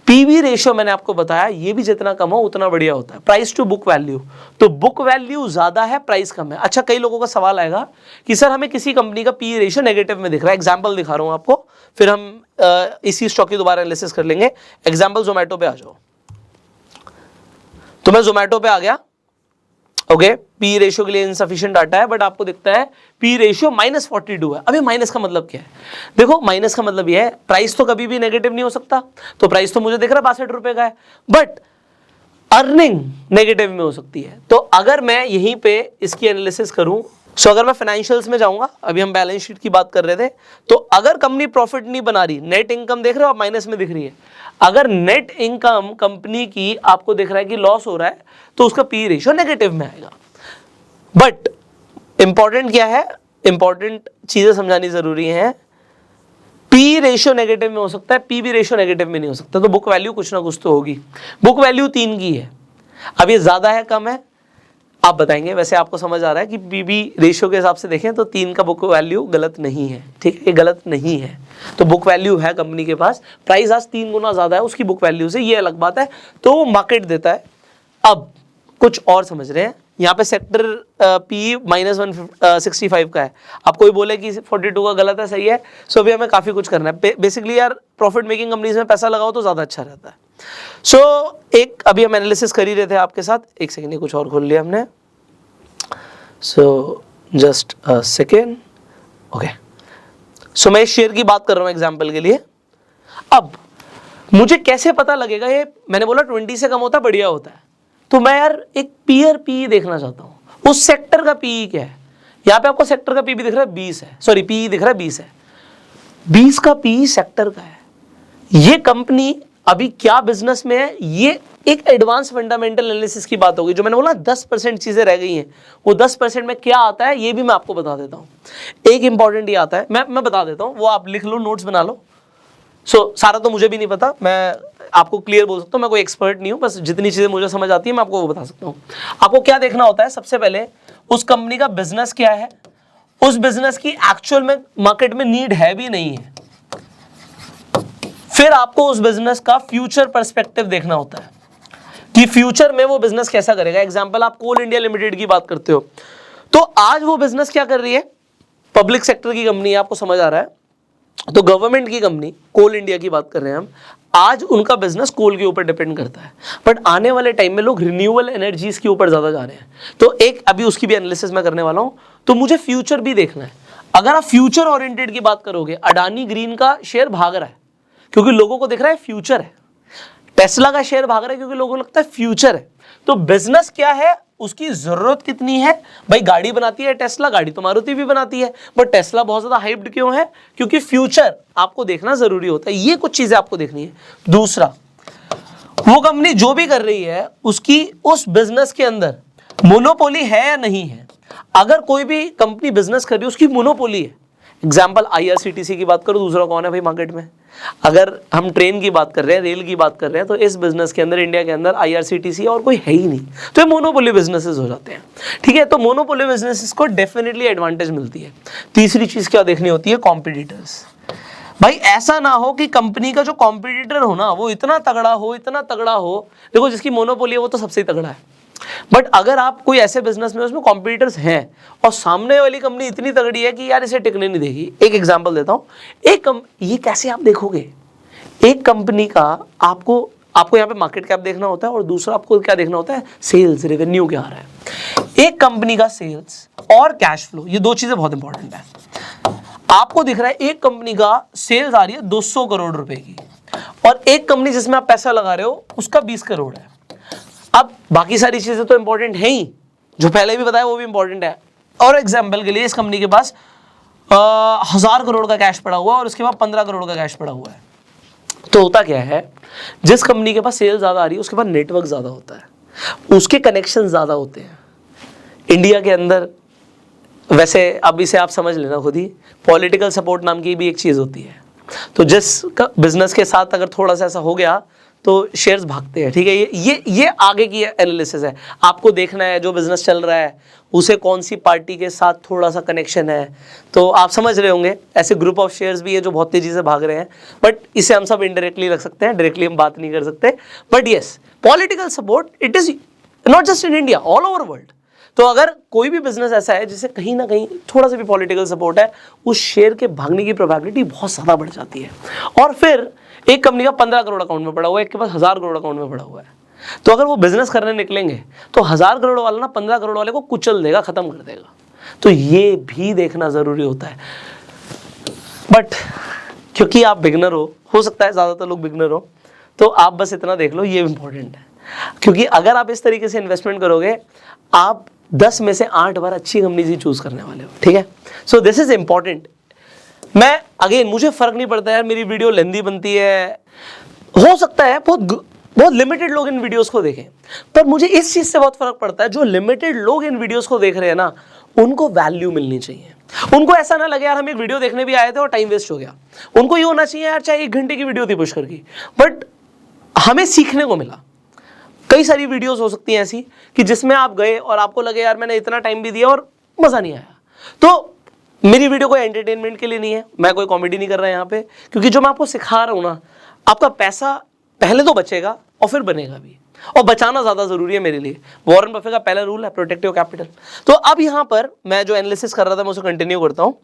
पीवी रेशियो मैंने आपको बताया, ये भी जितना कम हो उतना बढ़िया होता है। प्राइस टू बुक वैल्यू, तो बुक वैल्यू ज्यादा है, प्राइस कम है। अच्छा, कई लोगों का सवाल आएगा कि सर हमें किसी कंपनी का पी रेशियो नेगेटिव में दिख रहा है, एग्जांपल दिखा रहा हूं आपको, फिर हम इसी स्टॉक की दोबारा एनालिसिस कर लेंगे। एग्जांपल जोमेटो पे आ जाओ, तो मैं जोमेटो पे आ गया, ओके, पी रेशियो के लिए इनसफिशिएंट डाटा है, बट आपको दिखता है पी रेशियो -42 है। अभी माइनस का मतलब क्या है? देखो, माइनस का मतलब यह है प्राइस तो कभी भी नेगेटिव नहीं हो सकता, तो प्राइस तो मुझे दिख रहा है 62 रुपए का है, बट अर्निंग नेगेटिव में हो सकती है। तो अगर मैं यहीं पे इसकी एनालिसिस करूं, सो अगर मैं फाइनेंशियल्स में जाऊंगा, अभी हम बैलेंस शीट की बात कर रहे थे, तो अगर कंपनी प्रॉफिट नहीं बना रही, नेट इनकम देख रहे हो आप माइनस में दिख रही है, अगर नेट इनकम कंपनी की आपको दिख रहा है कि लॉस हो रहा है, तो उसका पी रेशियो नेगेटिव में आएगा। बट इंपॉर्टेंट क्या है, इंपॉर्टेंट चीजें समझानी जरूरी है। पी रेशियो नेगेटिव में हो सकता है, पी बी रेशियो नेगेटिव में नहीं हो सकता, तो बुक वैल्यू कुछ ना कुछ तो होगी। बुक वैल्यू 3 की है, अब ये ज्यादा है कम है आप बताएंगे। वैसे आपको समझ आ रहा है कि पी बी रेशियो के हिसाब से देखें तो 3 का बुक वैल्यू गलत नहीं है, ठीक है, ये गलत नहीं है। तो बुक वैल्यू है कंपनी के पास, प्राइस आज 3 गुना ज्यादा है उसकी बुक वैल्यू से, ये अलग बात है, तो वो मार्केट देता है। अब कुछ और समझ रहे हैं, यहाँ पे सेक्टर पी -165 का है, अब कोई बोले कि 42 का गलत है, सही है, सो अभी हमें काफ़ी कुछ करना है। बेसिकली यार प्रॉफिट मेकिंग कंपनीज में पैसा लगाओ तो ज़्यादा अच्छा रहता है। सो एक अभी हम एनालिसिस कर ही रहे थे आपके साथ, एक सेकेंड, कुछ और खोल लिया हमने, so just a second, okay. So मैं शेयर की बात कर रहा हूँ एग्जाम्पल के लिए। अब मुझे कैसे पता लगेगा, ये मैंने बोला 20 से कम होता है बढ़िया होता है, तो मैं यार एक पीयर पी देखना चाहता हूं, उस सेक्टर का पी क्या है। यहां पे आपको सेक्टर का पी भी दिख रहा है 20 है, सॉरी पी दिख रहा है 20 है, 20 का पी सेक्टर का है। ये कंपनी अभी क्या बिजनेस में है, ये एक एडवांस फंडामेंटल एनालिसिस की बात होगी। जो मैंने बोला 10% चीजें रह गई हैं, वो 10% में क्या आता है ये भी मैं आपको बता देता हूं। एक इंपॉर्टेंट ये आता है, मैं बता देता हूं, वो आप लिख लो, नोट्स बना लो। सारा तो मुझे भी नहीं पता, मैं आपको क्लियर बोल सकता हूँ, मैं कोई एक्सपर्ट नहीं हूँ, बस जितनी चीजें मुझे समझ आती है मैं आपको वो बता सकता हूँ। आपको क्या देखना होता है, सबसे पहले उस कंपनी का बिजनेस क्या है, उस बिजनेस की एक्चुअल में मार्केट में नीड है भी नहीं है। फिर आपको उस बिजनेस का फ्यूचर पर्सपेक्टिव देखना होता है कि फ्यूचर में वो बिजनेस कैसा करेगा। एग्जांपल, आप कोल इंडिया लिमिटेड की बात करते हो, तो आज वो बिजनेस क्या कर रही है, पब्लिक सेक्टर की कंपनी है, आपको समझ आ रहा है, तो गवर्नमेंट की कंपनी कोल इंडिया की बात कर रहे हैं हम, आज उनका बिजनेस कोल के ऊपर डिपेंड करता है, बट आने वाले टाइम में लोग रिन्यूएबल एनर्जीज के ऊपर ज्यादा जा रहे हैं। तो एक अभी उसकी भी एनालिसिस मैं करने वाला हूं, तो मुझे फ्यूचर भी देखना है। अगर आप फ्यूचर ओरिएंटेड की बात करोगे, अडानी ग्रीन का शेयर भाग रहा है क्योंकि लोगों को दिख रहा है फ्यूचर है, टेस्ला का शेयर भाग रहा है क्योंकि लोगों को लगता है फ्यूचर है। तो बिजनेस क्या है, उसकी जरूरत कितनी है, भाई गाड़ी बनाती है टेस्ला, गाड़ी तो मारुति भी बनाती है, बट टेस्ला बहुत ज्यादा हाइप्ड क्यों है, क्योंकि फ्यूचर आपको देखना जरूरी होता है। ये कुछ चीजें आपको देखनी है। दूसरा, वो कंपनी जो भी कर रही है उसकी उस बिजनेस के अंदर मोनोपोली है या नहीं है। अगर कोई भी कंपनी बिजनेस कर रही है उसकी मोनोपोली है, एग्जाम्पल आईआरसीटीसी की बात करो, दूसरा कौन है भाई मार्केट में। अगर हम ट्रेन की बात कर रहे हैं, रेल की बात कर रहे हैं, तो इस बिजनेस के अंदर इंडिया के अंदर आईआरसीटीसी और कोई है ही नहीं, तो ये मोनोपोली बिजनेसेस हो जाते हैं। ठीक है, तो मोनोपोली बिजनेसेस को डेफिनेटली एडवांटेज मिलती है। तीसरी चीज क्या देखनी होती है, कॉम्पिटिटर्स। भाई ऐसा ना हो कि कंपनी का जो कॉम्पिटिटर हो ना वो इतना तगड़ा हो, इतना तगड़ा हो, देखो जिसकी मोनोपोली है वो तो सबसे तगड़ा है, बट अगर आप कोई ऐसे बिजनेस में उसमें कॉम्पिटिटर्स हैं और सामने वाली कंपनी इतनी तगड़ी है कि यार इसे टिकने नहीं देगी। एक एग्जांपल देता हूं, ये कैसे आप देखोगे, एक कंपनी का आपको यहाँ पे मार्केट कैप देखना होता है और दूसरा आपको क्या देखना होता है, सेल्स रेवेन्यू क्या आ रहा है। एक कंपनी का सेल्स और कैश फ्लो, ये दो चीजें बहुत इंपॉर्टेंट है। आपको दिख रहा है एक कंपनी का सेल्स आ रही है 200 करोड़ रुपए की, और एक कंपनी जिसमें आप पैसा लगा रहे हो उसका 20 करोड़ है। अब बाकी सारी चीजें तो इंपॉर्टेंट है ही, जो पहले भी बताया वो भी इंपॉर्टेंट है। और एग्जांपल के लिए इस कंपनी के पास 1000 करोड़ का कैश पड़ा हुआ है और उसके बाद 15 करोड़ का कैश पड़ा हुआ है। तो होता क्या है, जिस कंपनी के पास सेल ज्यादा आ रही है उसके पास नेटवर्क ज्यादा होता है, उसके कनेक्शन ज्यादा होते हैं। इंडिया के अंदर वैसे अब इसे आप समझ लेना खुद ही, पॉलिटिकल सपोर्ट नाम की भी एक चीज होती है। तो जिस बिजनेस के साथ अगर थोड़ा सा ऐसा हो गया तो शेयर्स भागते हैं। ठीक है, ये आगे की एनालिसिस है। आपको देखना है जो बिजनेस चल रहा है उसे कौन सी पार्टी के साथ थोड़ा सा कनेक्शन है, तो आप समझ रहे होंगे। ऐसे ग्रुप ऑफ शेयर्स भी है जो बहुत तेजी से भाग रहे हैं, बट इसे हम सब इनडायरेक्टली रख सकते हैं, डायरेक्टली हम बात नहीं कर सकते। But yes, political support it is not just in India, all over world. तो अगर कोई भी बिजनेस ऐसा है जिसे कहीं ना कहीं थोड़ा सा भी पॉलिटिकल सपोर्ट है, उस शेयर के भागने की प्रोबेबिलिटी बहुत ज्यादा बढ़ जाती है। और फिर एक कंपनी का 15 करोड़ अकाउंट में पड़ा हुआ है, एक के पास 1000 करोड़ अकाउंट में पड़ा हुआ है, तो अगर वो बिजनेस करने निकलेंगे तो 1000 करोड़ वाला ना 15 करोड़ वाले को कुचल देगा, खत्म कर देगा। तो ये भी देखना जरूरी होता है। बट क्योंकि आप बिगनर हो सकता है ज़्यादातर लोग बिगनर हो, तो आप बस इतना देख लो, ये इंपॉर्टेंट है। क्योंकि अगर आप इस तरीके से इन्वेस्टमेंट करोगे, आप 10 में से 8 बार अच्छी कंपनीज ही चूज करने वाले हो, ठीक है। सो दिस इज इंपॉर्टेंट। मैं अगेन, मुझे फर्क नहीं पड़ता यार मेरी वीडियो लेंदी बनती है, हो सकता है बहुत लिमिटेड लोग इन वीडियोस को देखें, पर मुझे इस चीज से बहुत फर्क पड़ता है, जो लिमिटेड लोग इन वीडियोस को देख रहे हैं ना, उनको वैल्यू मिलनी चाहिए। उनको ऐसा ना लगे यार हम एक वीडियो देखने भी आए थे और टाइम वेस्ट हो गया। उनको ये होना चाहिए यार चाहे 1 घंटे की वीडियो थी पुष्कर की, बट हमें सीखने को मिला। कई सारी वीडियोस हो सकती हैं ऐसी कि जिसमें आप गए और आपको लगे यार मैंने इतना टाइम भी दिया और मजा नहीं आया। तो मेरी वीडियो कोई एंटरटेनमेंट के लिए नहीं है, मैं कोई कॉमेडी नहीं कर रहा यहाँ पे, क्योंकि जो मैं आपको सिखा रहा हूँ ना, आपका पैसा पहले तो बचेगा और फिर बनेगा भी, और बचाना ज्यादा जरूरी है मेरे लिए। वॉरेन बफे का पहला रूल है प्रोटेक्ट योर कैपिटल। तो अब यहाँ पर मैं जो एनालिसिस कर रहा था मैं उसे कंटिन्यू करता हूँ।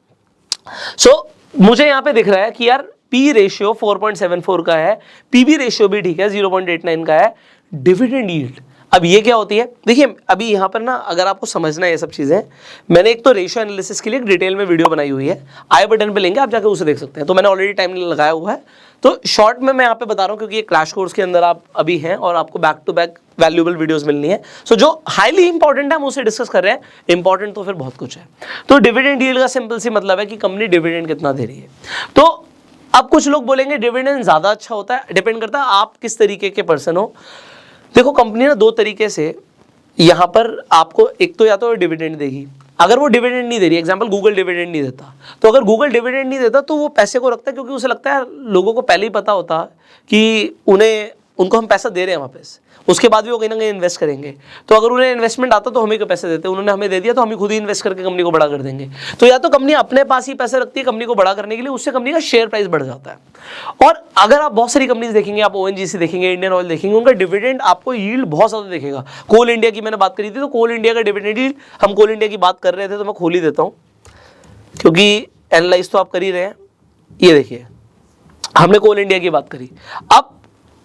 सो मुझे यहाँ पे दिख रहा है कि यार पी रेशियो 4.74 का है, पीबी रेशियो भी ठीक है 0.89 का है, डिविडेंड यील्ड। अब ये क्या होती है, देखिए अभी यहाँ पर ना अगर आपको समझना है ये सब चीजें, मैंने एक तो रेशियो एनालिसिस के लिए एक डिटेल में वीडियो बनाई हुई है, आई बटन पे लिंक है, आप जाकर उसे देख सकते हैं। तो मैंने ऑलरेडी टाइम लगाया हुआ है, तो शॉर्ट में मैं यहाँ पे बता रहा हूँ क्योंकि ये क्रैश कोर्स के अंदर आप अभी हैं और आपको back to back valuable videos मिलनी है। सो जो हाईली इंपॉर्टेंट है हम उसे डिस्कस कर रहे हैं, इंपॉर्टेंट तो फिर बहुत कुछ है। तो डिविडेंड यील्ड का सिंपल सी मतलब है कि कंपनी डिविडेंड कितना दे रही है। तो अब कुछ लोग बोलेंगे डिविडेंड ज्यादा अच्छा होता है, डिपेंड करता है आप किस तरीके के पर्सन हो। देखो कंपनी ना 2 तरीके से यहाँ पर आपको, एक तो या तो डिविडेंड देगी, अगर वो डिविडेंड नहीं दे रही, एग्जांपल गूगल डिविडेंड नहीं देता, तो अगर गूगल डिविडेंड नहीं देता तो वो पैसे को रखता है क्योंकि उसे लगता है लोगों को पहले ही पता होता कि उनको हम पैसा दे रहे हैं वापस, उसके बाद भी वो कहीं ना कहीं इन्वेस्ट करेंगे। तो अगर उन्हें इन्वेस्टमेंट आता तो हमें क्यों पैसे देते, उन्होंने हमें दे दिया तो हम ही खुद ही इन्वेस्ट करके कंपनी को बड़ा कर देंगे। तो या तो कंपनी अपने पास ही पैसे रखती है कंपनी को बड़ा करने के लिए, उससे कंपनी का शेयर प्राइस बढ़ जाता है। और अगर आप बहुत सारी कंपनीज देखेंगे, आप ओएनजीसी देखेंगे, इंडियन ऑयल देखेंगे, उनका डिविडेंड आपको यील्ड बहुत ज्यादा देखेगा। कोल इंडिया की मैंने बात करी थी, तो कोल इंडिया का डिविडेंड यील्ड, हम कोल इंडिया की बात कर रहे थे तो मैं खोल ही देता हूँ क्योंकि एनालाइज तो आप कर ही रहे हैं। ये देखिए हमने कोल इंडिया की बात करी, अब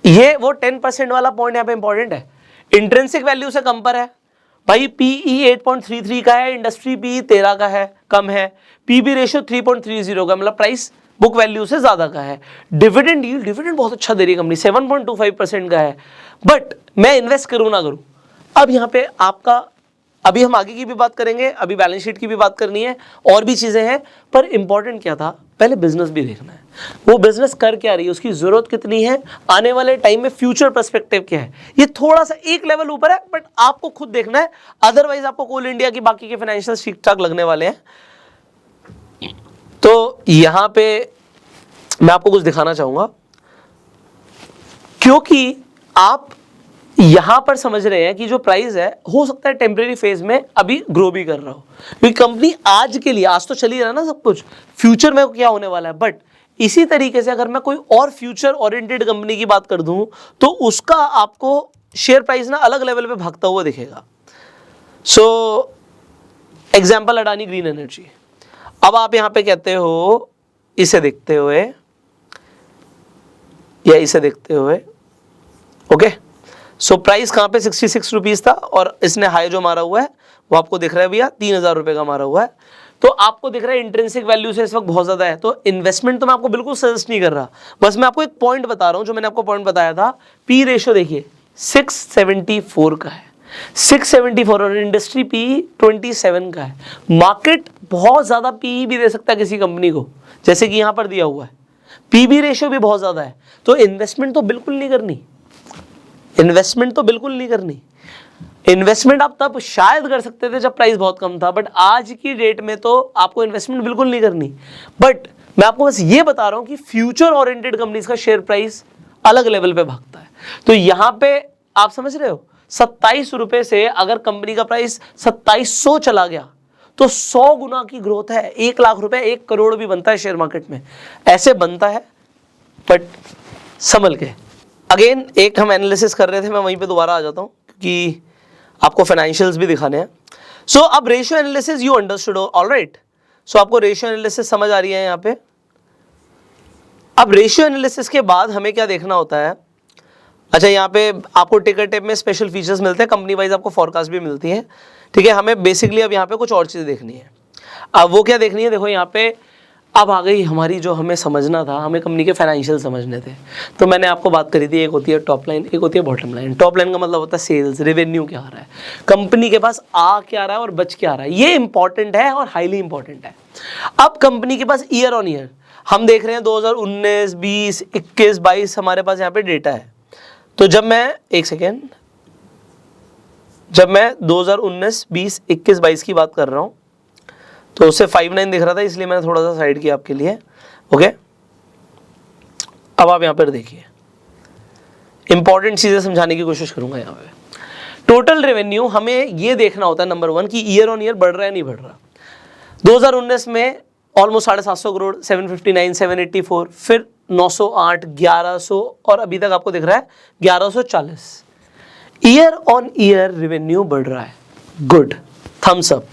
ये वो 10% वाला पॉइंट यहाँ पे इंपॉर्टेंट है, इंट्रिंसिक वैल्यू से कम पर है भाई। पीई 8.33 का है, इंडस्ट्री पीई 13 का है, कम है। पीबी रेशियो 3.30 का, मतलब प्राइस बुक वैल्यू से ज्यादा का है। डिविडेंड यील्ड, डिविडेंड बहुत अच्छा दे रही है कंपनी, 7.25% का है। बट मैं इन्वेस्ट करूं ना करूं, अब यहाँ पे आपका, अभी हम आगे की भी बात करेंगे, अभी बैलेंस शीट की भी बात करनी है, और भी चीजें हैं, पर इंपॉर्टेंट क्या था, पहले बिजनेस भी देखना है, वो बिजनेस कर क्या रही है, उसकी जरूरत कितनी है, आने वाले टाइम में फ्यूचर पर्सपेक्टिव क्या है। ये थोड़ा सा एक लेवल ऊपर है, बट आपको खुद देखना है, अदरवाइज आपको कोल इंडिया की बाकी के फाइनेंशियल ठीक ठाक लगने वाले हैं। तो यहां पे मैं आपको कुछ दिखाना चाहूंगा, क्योंकि आप यहां पर समझ रहे हैं कि जो प्राइस है हो सकता है टेम्परेरी फेज में अभी ग्रो भी कर रहा हो, क्योंकि कंपनी आज के लिए, आज तो चल ही रहा ना सब कुछ, फ्यूचर में क्या होने वाला है। बट इसी तरीके से अगर मैं कोई और फ्यूचर ओरिएंटेड कंपनी की बात कर दूं तो उसका आपको शेयर प्राइस ना अलग लेवल पे भागता हुआ दिखेगा। So example Adani green energy. अब आप यहां पे कहते हो इसे देखते हुए या इसे देखते हुए, ओके, सो प्राइस कहां पे 66 रुपीज था और इसने हाई जो मारा हुआ है वो आपको दिख रहा है भैया 3000 रुपए का मारा हुआ है। तो आपको दिख रहा है इंट्रिंसिक वैल्यू से इस वक्त बहुत ज्यादा है, तो इन्वेस्टमेंट तो मैं आपको बिल्कुल सजेस्ट नहीं कर रहा, बस मैं आपको एक पॉइंट बता रहा हूं, जो मैंने आपको पॉइंट बताया था। पी रेशियो देखिए 674 का है, 674, और इंडस्ट्री पी 27 का है। मार्केट बहुत ज्यादा पी भी दे सकता है किसी कंपनी को, जैसे कि यहां पर दिया हुआ है, पीबी रेशियो भी बहुत ज्यादा है। तो इन्वेस्टमेंट तो बिल्कुल नहीं करनी, इन्वेस्टमेंट तो बिल्कुल नहीं करनी। इन्वेस्टमेंट आप तब शायद कर सकते थे जब प्राइस बहुत कम था, बट आज की डेट में तो आपको इन्वेस्टमेंट बिल्कुल नहीं करनी। बट मैं आपको बस ये बता रहा हूं कि फ्यूचर ओरिएंटेड कंपनीज का शेयर प्राइस अलग लेवल पे भागता है। तो यहां पे आप समझ रहे हो, 27 रुपए से अगर कंपनी का प्राइस 2700 चला गया तो 100 गुना की ग्रोथ है। 1 लाख रुपए 1 करोड़ भी बनता है शेयर मार्केट में, ऐसे बनता है, बट संभल के। अगेन एक हम एनालिसिस कर रहे थे, मैं वहीं पे दोबारा आ जाता हूं क्योंकि आपको फाइनेंशियल्स भी दिखाने हैं। सो अब ratio analysis you understood, alright. So आपको रेशियो एनालिसिस समझ आ रही है यहाँ पे। अब रेशियो एनालिसिस के बाद हमें क्या देखना होता है, अच्छा, यहाँ पे आपको टिकर टेप में स्पेशल फीचर्स मिलते हैं, कंपनी वाइज आपको फॉरकास्ट भी मिलती है, ठीक है। हमें बेसिकली अब यहाँ पे कुछ और चीज़ें देखनी है। अब वो क्या देखनी है, देखो यहाँ पे अब आ गई हमारी, जो हमें समझना था, हमें कंपनी के फाइनेंशियल समझने थे। तो मैंने आपको बात करी थी, एक होती है टॉप लाइन, एक होती है बॉटम लाइन। टॉप लाइन का मतलब होता है सेल्स, रेवेन्यू क्या आ रहा है, कंपनी के पास आ क्या रहा है और बच क्या आ रहा है, ये इंपॉर्टेंट है और हाईली इंपॉर्टेंट है। अब कंपनी के पास ईयर ऑन ईयर हम देख रहे हैं 2019, 20, 21, 22 हमारे पास यहाँ पे डेटा है। तो जब मैं 2019, 20, 21, 22 की बात कर रहा हूँ, तो उससे 59 दिख रहा था, इसलिए मैंने थोड़ा सा साइड किया आपके लिए, ओके। अब आप यहाँ पर देखिए, इंपॉर्टेंट चीजें समझाने की कोशिश करूंगा। यहाँ पे टोटल रेवेन्यू हमें ये देखना होता है, नंबर 1 कि ईयर ऑन ईयर बढ़ रहा है नहीं बढ़ रहा। 2019 में ऑलमोस्ट 750 करोड़, 759, 784, फिर 908, 1100 और अभी तक आपको दिख रहा है 1140। ईयर ऑन ईयर रेवेन्यू बढ़ रहा है, good, thumbs up.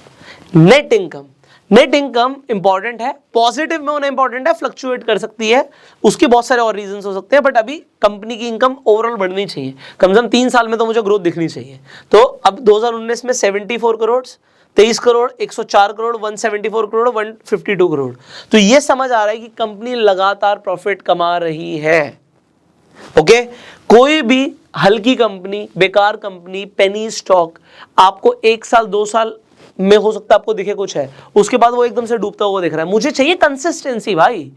Net income, net income important है, पॉजिटिव में होना इंपॉर्टेंट है, फ्लक्चुएट कर सकती है, उसके बहुत सारे और रीजंस हो सकते हैं, बट अभी कंपनी की इनकम ओवरऑल बढ़नी चाहिए, कम से कम 3 साल में तो मुझे ग्रोथ दिखनी चाहिए। तो अब 2019 में 74 करोड़, 23 करोड़, 104 करोड़, 174 करोड़, 152 करोड़। तो ये समझ आ रहा है कि कंपनी लगातार प्रॉफिट कमा रही है, ओके। कोई भी हल्की कंपनी, बेकार कंपनी, पेनी स्टॉक आपको 1 साल 2 साल में हो सकता है आपको दिखे कुछ है, उसके बाद वो एकदम से डूबता हुआ दिख रहा है। मुझे चाहिए कंसिस्टेंसी भाई,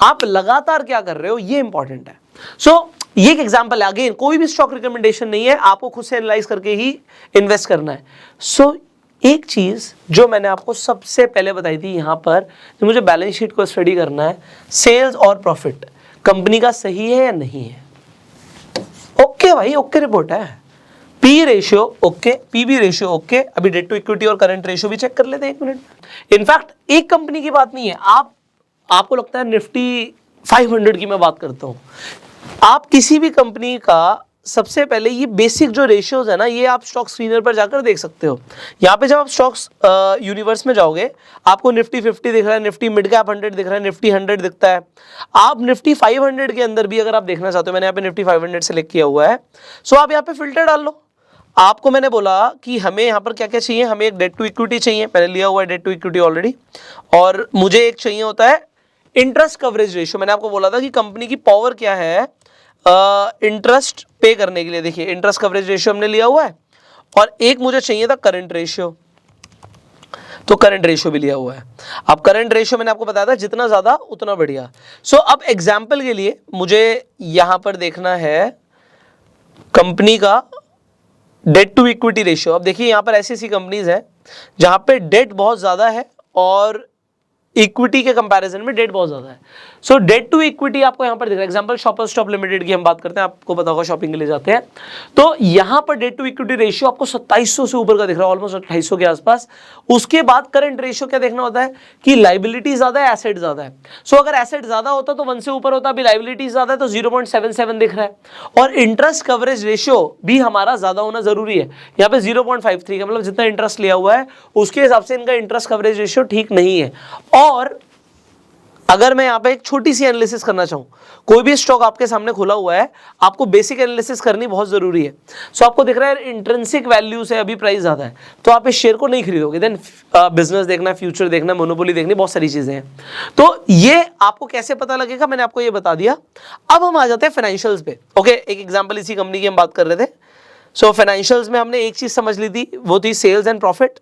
आप लगातार क्या कर रहे हो, ये इंपॉर्टेंट है। सो ये एक एग्जांपल है, अगेन कोई भी स्टॉक रिकमेंडेशन नहीं है, आपको खुद से एनालाइज करके ही इन्वेस्ट करना है। सो एक चीज जो मैंने आपको सबसे पहले बताई थी यहां पर, जो मुझे बैलेंस शीट को स्टडी करना है, सेल्स और प्रॉफिट कंपनी का सही है या नहीं है। ओके भाई, ओके रिपोर्ट है, P ratio okay, PB ratio okay. अभी डेट टू इक्विटी और करंट रेशियो भी चेक कर लेते हैं 1 मिनट। इनफैक्ट एक कंपनी की बात नहीं है, आपको लगता है निफ्टी 500 की मैं बात करता हूं, आप किसी भी कंपनी का सबसे पहले ये बेसिक जो रेशियोज है ना, ये आप स्टॉक स्क्रीनर पर जाकर देख सकते हो। यहाँ पे जब आप स्टॉक्स यूनिवर्स में जाओगे, आपको निफ्टी 50 दिख रहा है, निफ्टी मिड कैप 100 दिख रहा है, निफ्टी 100 दिखता है। आप निफ्टी 500 के अंदर भी अगर आप देखना चाहते हो, मैंने यहाँ पे निफ्टी 500 सेलेक्ट किया हुआ है, सो आप यहाँ पे फिल्टर डाल लो। आपको मैंने बोला कि हमें यहाँ पर क्या क्या चाहिए, हमें एक डेट टू इक्विटी चाहिए, मैंने लिया हुआ है डेट टू इक्विटी ऑलरेडी, और मुझे एक चाहिए होता है इंटरेस्ट कवरेज रेशियो। मैंने आपको बोला था कि कंपनी की पावर क्या है इंटरेस्ट पे करने के लिए। देखिए इंटरेस्ट कवरेज रेशियो हमने लिया हुआ है, और एक मुझे चाहिए था करंट रेशियो, तो करंट रेशियो भी लिया हुआ है। अब करंट रेशियो मैंने आपको बताया था जितना ज्यादा उतना बढ़िया। सो अब एग्जांपल के लिए मुझे यहां पर देखना है कंपनी का डेट टू इक्विटी रेशियो। अब देखिए यहां पर ऐसी ऐसी कंपनीज है जहां पे डेट बहुत ज्यादा है और इक्विटी के कंपैरिजन में डेट बहुत ज्यादा है। सो डेट टू इक्विटी आपको यहां पर दिख रहा है। एग्जांपल शॉपर्स स्टॉप लिमिटेड की हम बात करते हैं, आपको पता होगा शॉपिंग के लिए जाते हैं, तो यहां पर डेट टू इक्विटी रेशियो आपको 2700 से ऊपर का दिख रहा है, ऑलमोस्ट 2800 के आसपास। उसके बाद करंट रेशियो क्या देखना होता है कि लाइबिलिटी ज्यादा है, एसेट ज्यादा है। सो अगर एसेट ज्यादा होता तो 1 से ऊपर होता, अभी लाइबिलिटी ज्यादा है तो 0.77 दिख रहा है। और इंटरेस्ट कवरेज रेशियो भी हमारा ज्यादा होना जरूरी है, यहाँ पे 0.53 का मतलब जितना इंटरेस्ट लिया हुआ है उसके हिसाब से इनका इंटरेस्ट कवरेज रेशियो ठीक नहीं है। और अगर मैं यहां पे एक छोटी सी एनालिसिस करना चाहूं, कोई भी स्टॉक आपके सामने खुला हुआ है, आपको बेसिक एनालिसिस करनी बहुत जरूरी है। सो आपको दिख रहा है इंट्रिंसिक वैल्यू से अभी प्राइस ज्यादा है, तो आप इस शेयर को नहीं खरीदोगे। देन बिजनेस देखना, फ्यूचर देखना, मोनोपोली देखनी, बहुत सारी चीजें हैं। तो ये आपको कैसे पता लगेगा, मैंने आपको ये बता दिया। अब हम आ जाते हैं फाइनेंशियल्स पे। ओके, एक एग्जाम्पल इसी कंपनी की हम बात कर रहे थे। सो फाइनेंशियल्स में हमने एक चीज समझ ली थी, वो थी सेल्स एंड प्रॉफिट।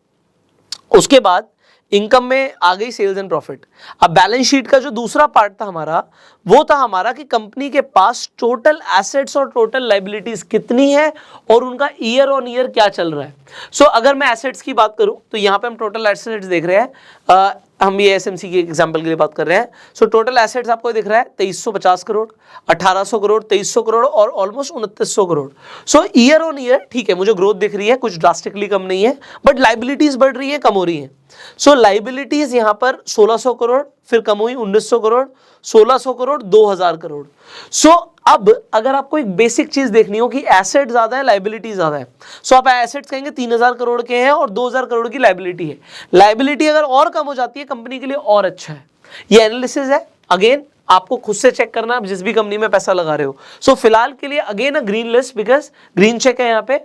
उसके बाद इनकम में आ गई सेल्स एंड प्रॉफिट। अब बैलेंस शीट का जो दूसरा पार्ट था हमारा, वो था हमारा कि कंपनी के पास टोटल एसेट्स और टोटल लायबिलिटीज कितनी है और उनका ईयर ऑन ईयर क्या चल रहा है। सो अगर मैं एसेट्स की बात करूं तो यहां पे हम टोटल एसेट्स देख रहे हैं, हम ये एसएमसी के एग्जांपल के लिए बात कर रहे हैं। सो टोटल एसेट्स आपको दिख रहा है 2350 करोड़, 1800 करोड़, 2300 करोड़ और almost 2900 crore. So year on year ठीक है, मुझे ग्रोथ दिख रही है, कुछ ड्रास्टिकली कम नहीं है, बट लायबिलिटीज बढ़ रही है, कम हो रही है। सो लायबिलिटीज यहां पर 1600 करोड़, फिर कम हुई 1900 करोड़, 1600 करोड़, 2000 करोड़। सो अब अगर आपको एक बेसिक चीज देखनी हो कि एसेट ज्यादा है, लायबिलिटी ज्यादा है, सो आप एसेट्स कहेंगे 3000 करोड़ के हैं और 2000 करोड़ की लायबिलिटी है। लायबिलिटी अगर और कम हो जाती है कंपनी के लिए और अच्छा है। ये एनालिसिस है, अगेन आपको खुद से चेक करना आप जिस भी कंपनी में पैसा लगा रहे हो। सो फिलहाल के लिए again a green list, because green check है यहाँ पे,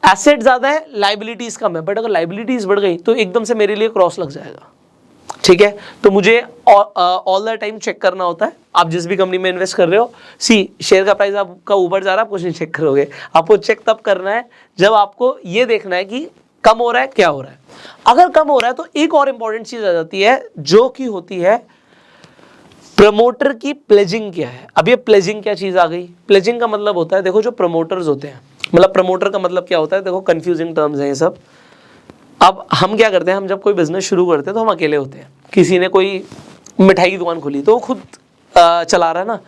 एसेट ज्यादा है, लाइबिलिटीज कम है, बट अगर लाइबिलिटीज बढ़ गई तो एकदम से मेरे लिए क्रॉस लग जाएगा, ठीक है। तो मुझे ऑल द टाइम चेक करना होता है। आप जिस भी कंपनी में इन्वेस्ट कर रहे हो, सी शेयर का प्राइस आपका ऊपर जा रहा है, आप कुछ नहीं चेक करोगे, आपको चेक तब करना है जब आपको ये देखना है कि कम हो रहा है, क्या हो रहा है। अगर कम हो रहा है तो एक और इंपॉर्टेंट चीज आ जाती है जो कि होती है प्रमोटर की प्लेजिंग क्या है। अब ये प्लेजिंग क्या चीज आ गई? प्लेजिंग का मतलब होता है, देखो जो प्रमोटर्स होते हैं, मतलब प्रमोटर का मतलब क्या होता है, देखो कंफ्यूजिंग टर्म्स हैं ये सब। अब हम क्या करते हैं, हम जब कोई बिजनेस शुरू करते हैं तो हम अकेले होते हैं। किसी ने कोई मिठाई की दुकान खोली तो वो खुद चला रहा है ना,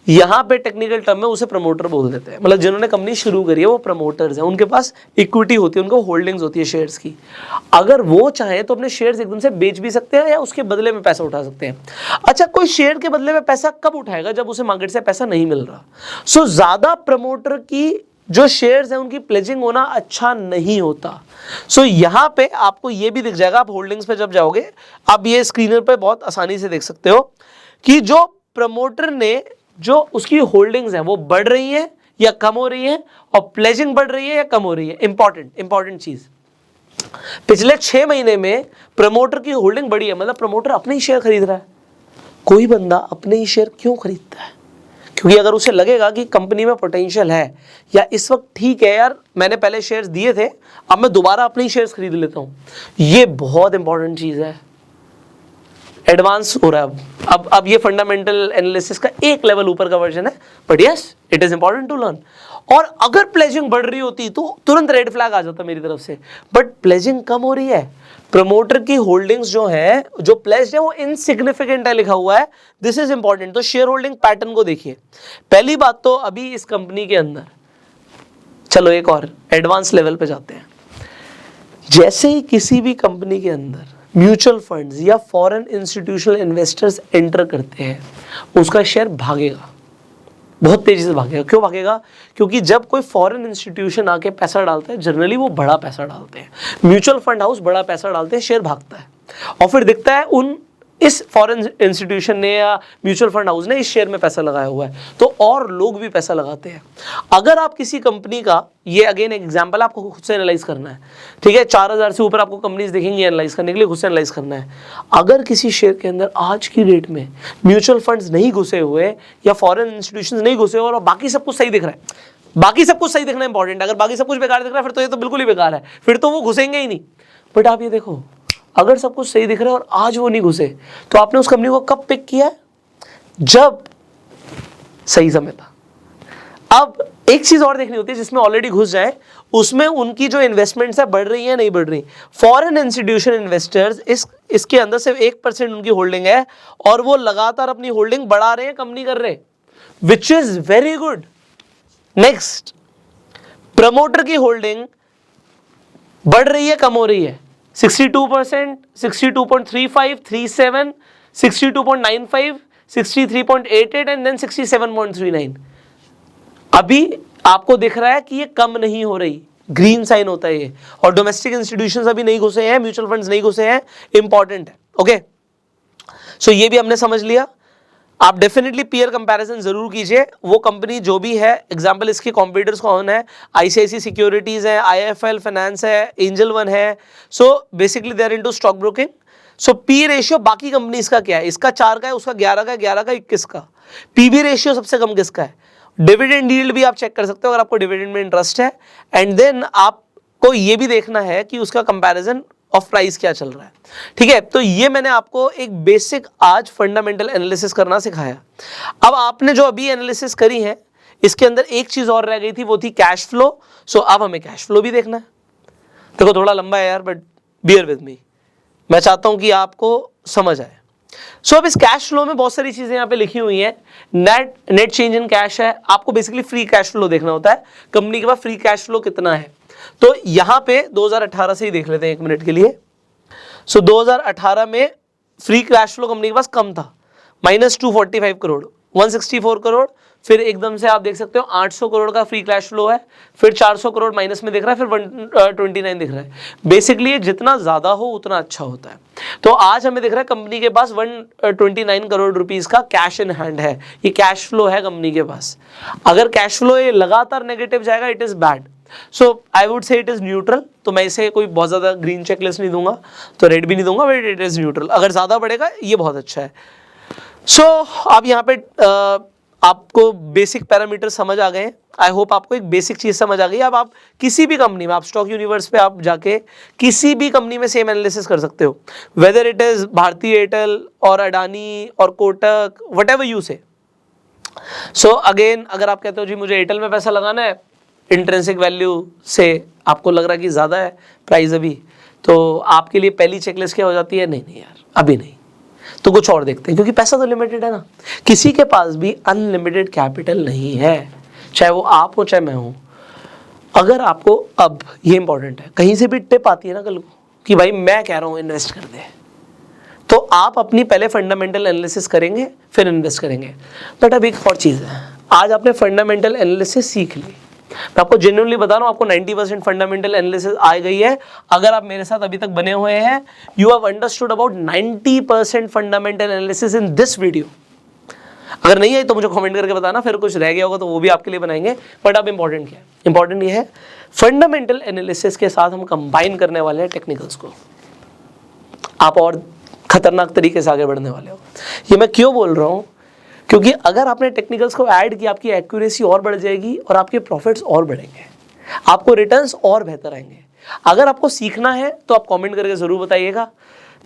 यहाँ पे टेक्निकल टर्म में उसे प्रमोटर बोल देते हैं। मतलब जिन्होंने कंपनी शुरू करी है वो प्रमोटर्स हैं, उनके पास इक्विटी होती है, उनको होल्डिंग्स होती है शेयर्स की। अगर वो चाहे तो अपने शेयर्स एकदम से बेच भी सकते हैं या उसके बदले में पैसा उठा सकते हैं। अच्छा, कोई शेयर के बदले में पैसा कब उठाएगा? जब उसे मार्केट से पैसा नहीं मिल रहा। सो ज्यादा प्रमोटर की जो शेयर्स हैं उनकी प्लेजिंग होना अच्छा नहीं होता। सो यहाँ पे आपको ये भी दिख जाएगा, आप होल्डिंग्स पे जब जाओगे, आप ये स्क्रीनर पे बहुत आसानी से देख सकते हो कि जो प्रमोटर ने जो उसकी होल्डिंग्स हैं वो बढ़ रही है या कम हो रही है, और प्लेजिंग बढ़ रही है या कम हो रही है। इंपॉर्टेंट चीज, पिछले 6 महीने में प्रमोटर की होल्डिंग बढ़ी है, मतलब प्रमोटर अपने ही शेयर खरीद रहा है। कोई बंदा अपने ही शेयर क्यों खरीदता है? क्योंकि अगर उसे लगेगा कि कंपनी में पोटेंशियल है, या इस वक्त ठीक है यार मैंने पहले शेयर्स दिए थे, अब मैं दोबारा अपने ही शेयर्स खरीद लेता हूं। ये बहुत इंपॉर्टेंट चीज है, एडवांस हो रहा है अब ये फंडामेंटल एनालिसिस का एक लेवल ऊपर का वर्जन है, but yes it is important to learn. और अगर प्लेजिंग बढ़ रही होती तो तुरंत रेड फ्लैग आ जाता मेरी तरफ से, बट प्लेजिंग कम हो रही है। प्रमोटर की होल्डिंग्स जो है, जो प्लेज्ड है, वो इनसिग्निफिकेंट है लिखा हुआ है, दिस इज इंपॉर्टेंट। तो शेयर होल्डिंग पैटर्न को देखिए। पहली बात तो अभी इस कंपनी के अंदर, चलो एक और एडवांस लेवल पे जाते हैं। जैसे ही किसी भी कंपनी के अंदर म्यूचुअल फंड्स या फॉरेन इंस्टीट्यूशनल इन्वेस्टर्स एंटर करते हैं, उसका शेयर भागेगा, बहुत तेजी से भागेगा। क्यों भागेगा? क्योंकि जब कोई फॉरेन इंस्टीट्यूशन आके पैसा डालता है, जनरली वो बड़ा पैसा डालते हैं, म्यूचुअल फंड हाउस बड़ा पैसा डालते हैं, शेयर भागता है, और फिर दिखता है उन इस फॉरेन इंस्टीट्यूशन ने या म्यूचुअल फंड हाउस ने इस शेयर में पैसा लगाया हुआ है, तो और लोग भी पैसा लगाते हैं। अगर आप किसी कंपनी का, ये अगेन एग्जांपल आपको खुद से एनालाइज करना है, ठीक है, 4000 से ऊपर आपको कंपनीज दिखेंगी एनालाइज करने के लिए, खुद से एनालाइज करना है। अगर किसी शेयर के अंदर आज की डेट में म्यूचुअल फंड्स नहीं घुसे हुए या फॉरेन इंस्टीट्यूशन नहीं घुसे हुए और बाकी सब कुछ सही दिख रहा है, बाकी सब कुछ सही दिखना इंपॉर्टेंट है। अगर बाकी सब कुछ बेकार दिख रहा है फिर तो ये तो बिल्कुल ही बेकार है, फिर तो वो घुसेंगे ही नहीं। बट आप ये देखो, अगर सब कुछ सही दिख रहा है और आज वो नहीं घुसे, तो आपने उस कंपनी को कब पिक किया है? जब सही समय था। अब एक चीज और देखनी होती है, जिसमें ऑलरेडी घुस जाए उसमें उनकी जो इन्वेस्टमेंट्स है बढ़ रही है नहीं बढ़ रही। फॉरेन इंस्टीट्यूशन इन्वेस्टर्स इसके अंदर सिर्फ 1% उनकी होल्डिंग है और वो लगातार अपनी होल्डिंग बढ़ा रहे हैं, कम नहीं कर रहे, which is very good. Next, promoter की होल्डिंग बढ़ रही है कम हो रही है? 62%, 62.35, 37, 62.95, 63.88 एंड देन 67.39। अभी आपको दिख रहा है कि ये कम नहीं हो रही, ग्रीन साइन होता है ये। और डोमेस्टिक इंस्टीट्यूशंस अभी नहीं घुसे हैं, म्यूचुअल फंड्स नहीं घुसे हैं, इंपॉर्टेंट है। ओके, सो ये भी हमने समझ लिया। आप डेफिनेटली पीयर कंपैरिजन जरूर कीजिए। वो कंपनी जो भी है, एग्जांपल इसके कॉम्पिटिटर्स कौन है, आईसीआईसी सिक्योरिटीज है, आईएफएल फाइनेंस है, एंजल वन है। So basically they are into stock broking. So P ratio बाकी कंपनीज का क्या है, इसका 4 का है, उसका 11 का, 11 का 21 का। पीबी रेशियो सबसे कम किसका है? डिविडेंड यील्ड भी आप चेक कर सकते हो अगर आपको डिविडेंड में इंटरेस्ट है। एंड देन आपको ये भी देखना है कि उसका कंपैरिजन ऑफ प्राइस क्या चल रहा है, ठीक है। तो ये मैंने आपको एक बेसिक आज फंडामेंटल एनालिसिस करना सिखाया। अब आपने जो अभी एनालिसिस करी है, इसके अंदर एक चीज और रह गई थी, वो थी कैश फ्लो। सो अब हमें कैश फ्लो भी देखना है। देखो थोड़ा लंबा है यार, बट बियर विद मी, मैं चाहता हूं कि आपको समझ आए। सो अब इस कैश फ्लो में बहुत सारी चीजें यहाँ पे लिखी हुई हैं। नेट चेंज इन कैश है, आपको बेसिकली फ्री कैश फ्लो देखना होता है, कंपनी के पास फ्री कैश फ्लो कितना है। तो यहां पे 2018 से ही देख लेते हैं 1 मिनट के लिए। सो 2018 में फ्री कैश फ्लो कंपनी के पास कम था, -245 करोड़, 164 करोड़। फिर एकदम से आप देख सकते हो 800 करोड़ का फ्री कैश फ्लो है, फिर 400 करोड़ माइनस में दिख रहा है, फिर 129 दिख रहा है। बेसिकली जितना ज़्यादा हो उतना अच्छा होता है। तो आज हमें दिख रहा है कंपनी के पास 129 करोड़ रुपीस का कैश इन हैंड है, ये कैश फ्लो है कंपनी के पास। अगर कैश फ्लो ये लगातार नेगेटिव जाएगा, it is bad. So I would say it is neutral. तो मैं इसे कोई बहुत ज़्यादा ग्रीन चेकलिस्ट नहीं दूंगा, तो रेड भी नहीं दूंगा, बट इट इज़ न्यूट्रल। अगर ज़्यादा बढ़ेगा ये बहुत अच्छा है। सो आप यहाँ पे आपको बेसिक पैरामीटर समझ आ गए हैं। आई होप आपको एक बेसिक चीज़ समझ आ गई। अब आप किसी भी कंपनी में, आप स्टॉक यूनिवर्स पे आप जाके किसी भी कंपनी में सेम एनालिसिस कर सकते हो, whether it is Bharti Airtel और अडानी और कोटक, वट एवर यू से। सो अगेन अगर आप कहते हो जी मुझे एयरटेल में पैसा लगाना है, इंट्रिंसिक वैल्यू से आपको लग रहा है कि ज़्यादा है प्राइस अभी, तो आपके लिए पहली चेकलिस्ट क्या हो जाती है, नहीं यार अभी नहीं, तो कुछ और देखते हैं, क्योंकि पैसा तो लिमिटेड है ना। किसी के पास भी अनलिमिटेड कैपिटल नहीं है, चाहे वो आप हो चाहे मैं हूं। अगर आपको, अब ये इंपॉर्टेंट है, कहीं से भी टिप आती है ना कल को कि भाई मैं कह रहा हूं इन्वेस्ट कर दे, तो आप अपनी पहले फंडामेंटल एनालिसिस करेंगे फिर इन्वेस्ट करेंगे। बट अब एक और चीज़ है, आज आपने फंडामेंटल एनालिसिस सीख ली, मैं आपको जेन्युइनली बता रहा हूँ, आपको 90% फंडामेंटल एनालिसिस आ गई है। अगर आप मेरे साथ अभी तक बने हुए हैं, you have understood about 90% fundamental analysis in this video. अगर नहीं आई तो मुझे कमेंट करके बताना, फिर कुछ रह गया होगा तो वो भी आपके लिए बनाएंगे। बट अब इंपॉर्टेंट क्या है, इंपॉर्टेंट ये है फंडामेंटल एनालिसिस के साथ हम कंबाइन करने वाले हैं टेक्निकल्स को। आप और खतरनाक तरीके से आगे बढ़ने वाले हो। ये मैं क्यों बोल रहा हूँ, क्योंकि अगर आपने टेक्निकल्स को ऐड किया, आपकी एक्यूरेसी और बढ़ जाएगी और आपके प्रॉफिट्स और बढ़ेंगे, आपको रिटर्न्स और बेहतर आएंगे। अगर आपको सीखना है तो आप कमेंट करके ज़रूर बताइएगा।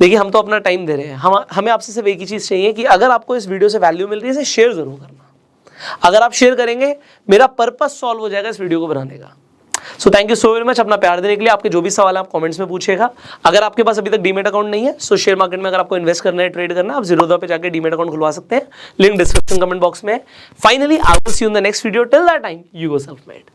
देखिए हम तो अपना टाइम दे रहे हैं, हमें आपसे सिर्फ एक ही चीज़ चाहिए कि अगर आपको इस वीडियो से वैल्यू मिल रही है, इसे शेयर ज़रूर करना। अगर आप शेयर करेंगे, मेरा पर्पस सॉल्व हो जाएगा इस वीडियो को बनाने का। So thank you so very much अपना प्यार देने के लिए। आपके जो भी सवाल है आप कमेंट्स में पूछिएगा। अगर आपके पास अभी तक डीमेट अकाउंट नहीं है, सो शेयर मार्केट में अगर आपको इन्वेस्ट करना है, ट्रेड करना है, आप ज़ीरोधा पे जाकर डीमेट अकाउंट खुलवा सकते हैं। लिंक डिस्क्रिप्शन कमेंट बॉक्स में है। Finally I will see you in the next video. Till that time you go self made.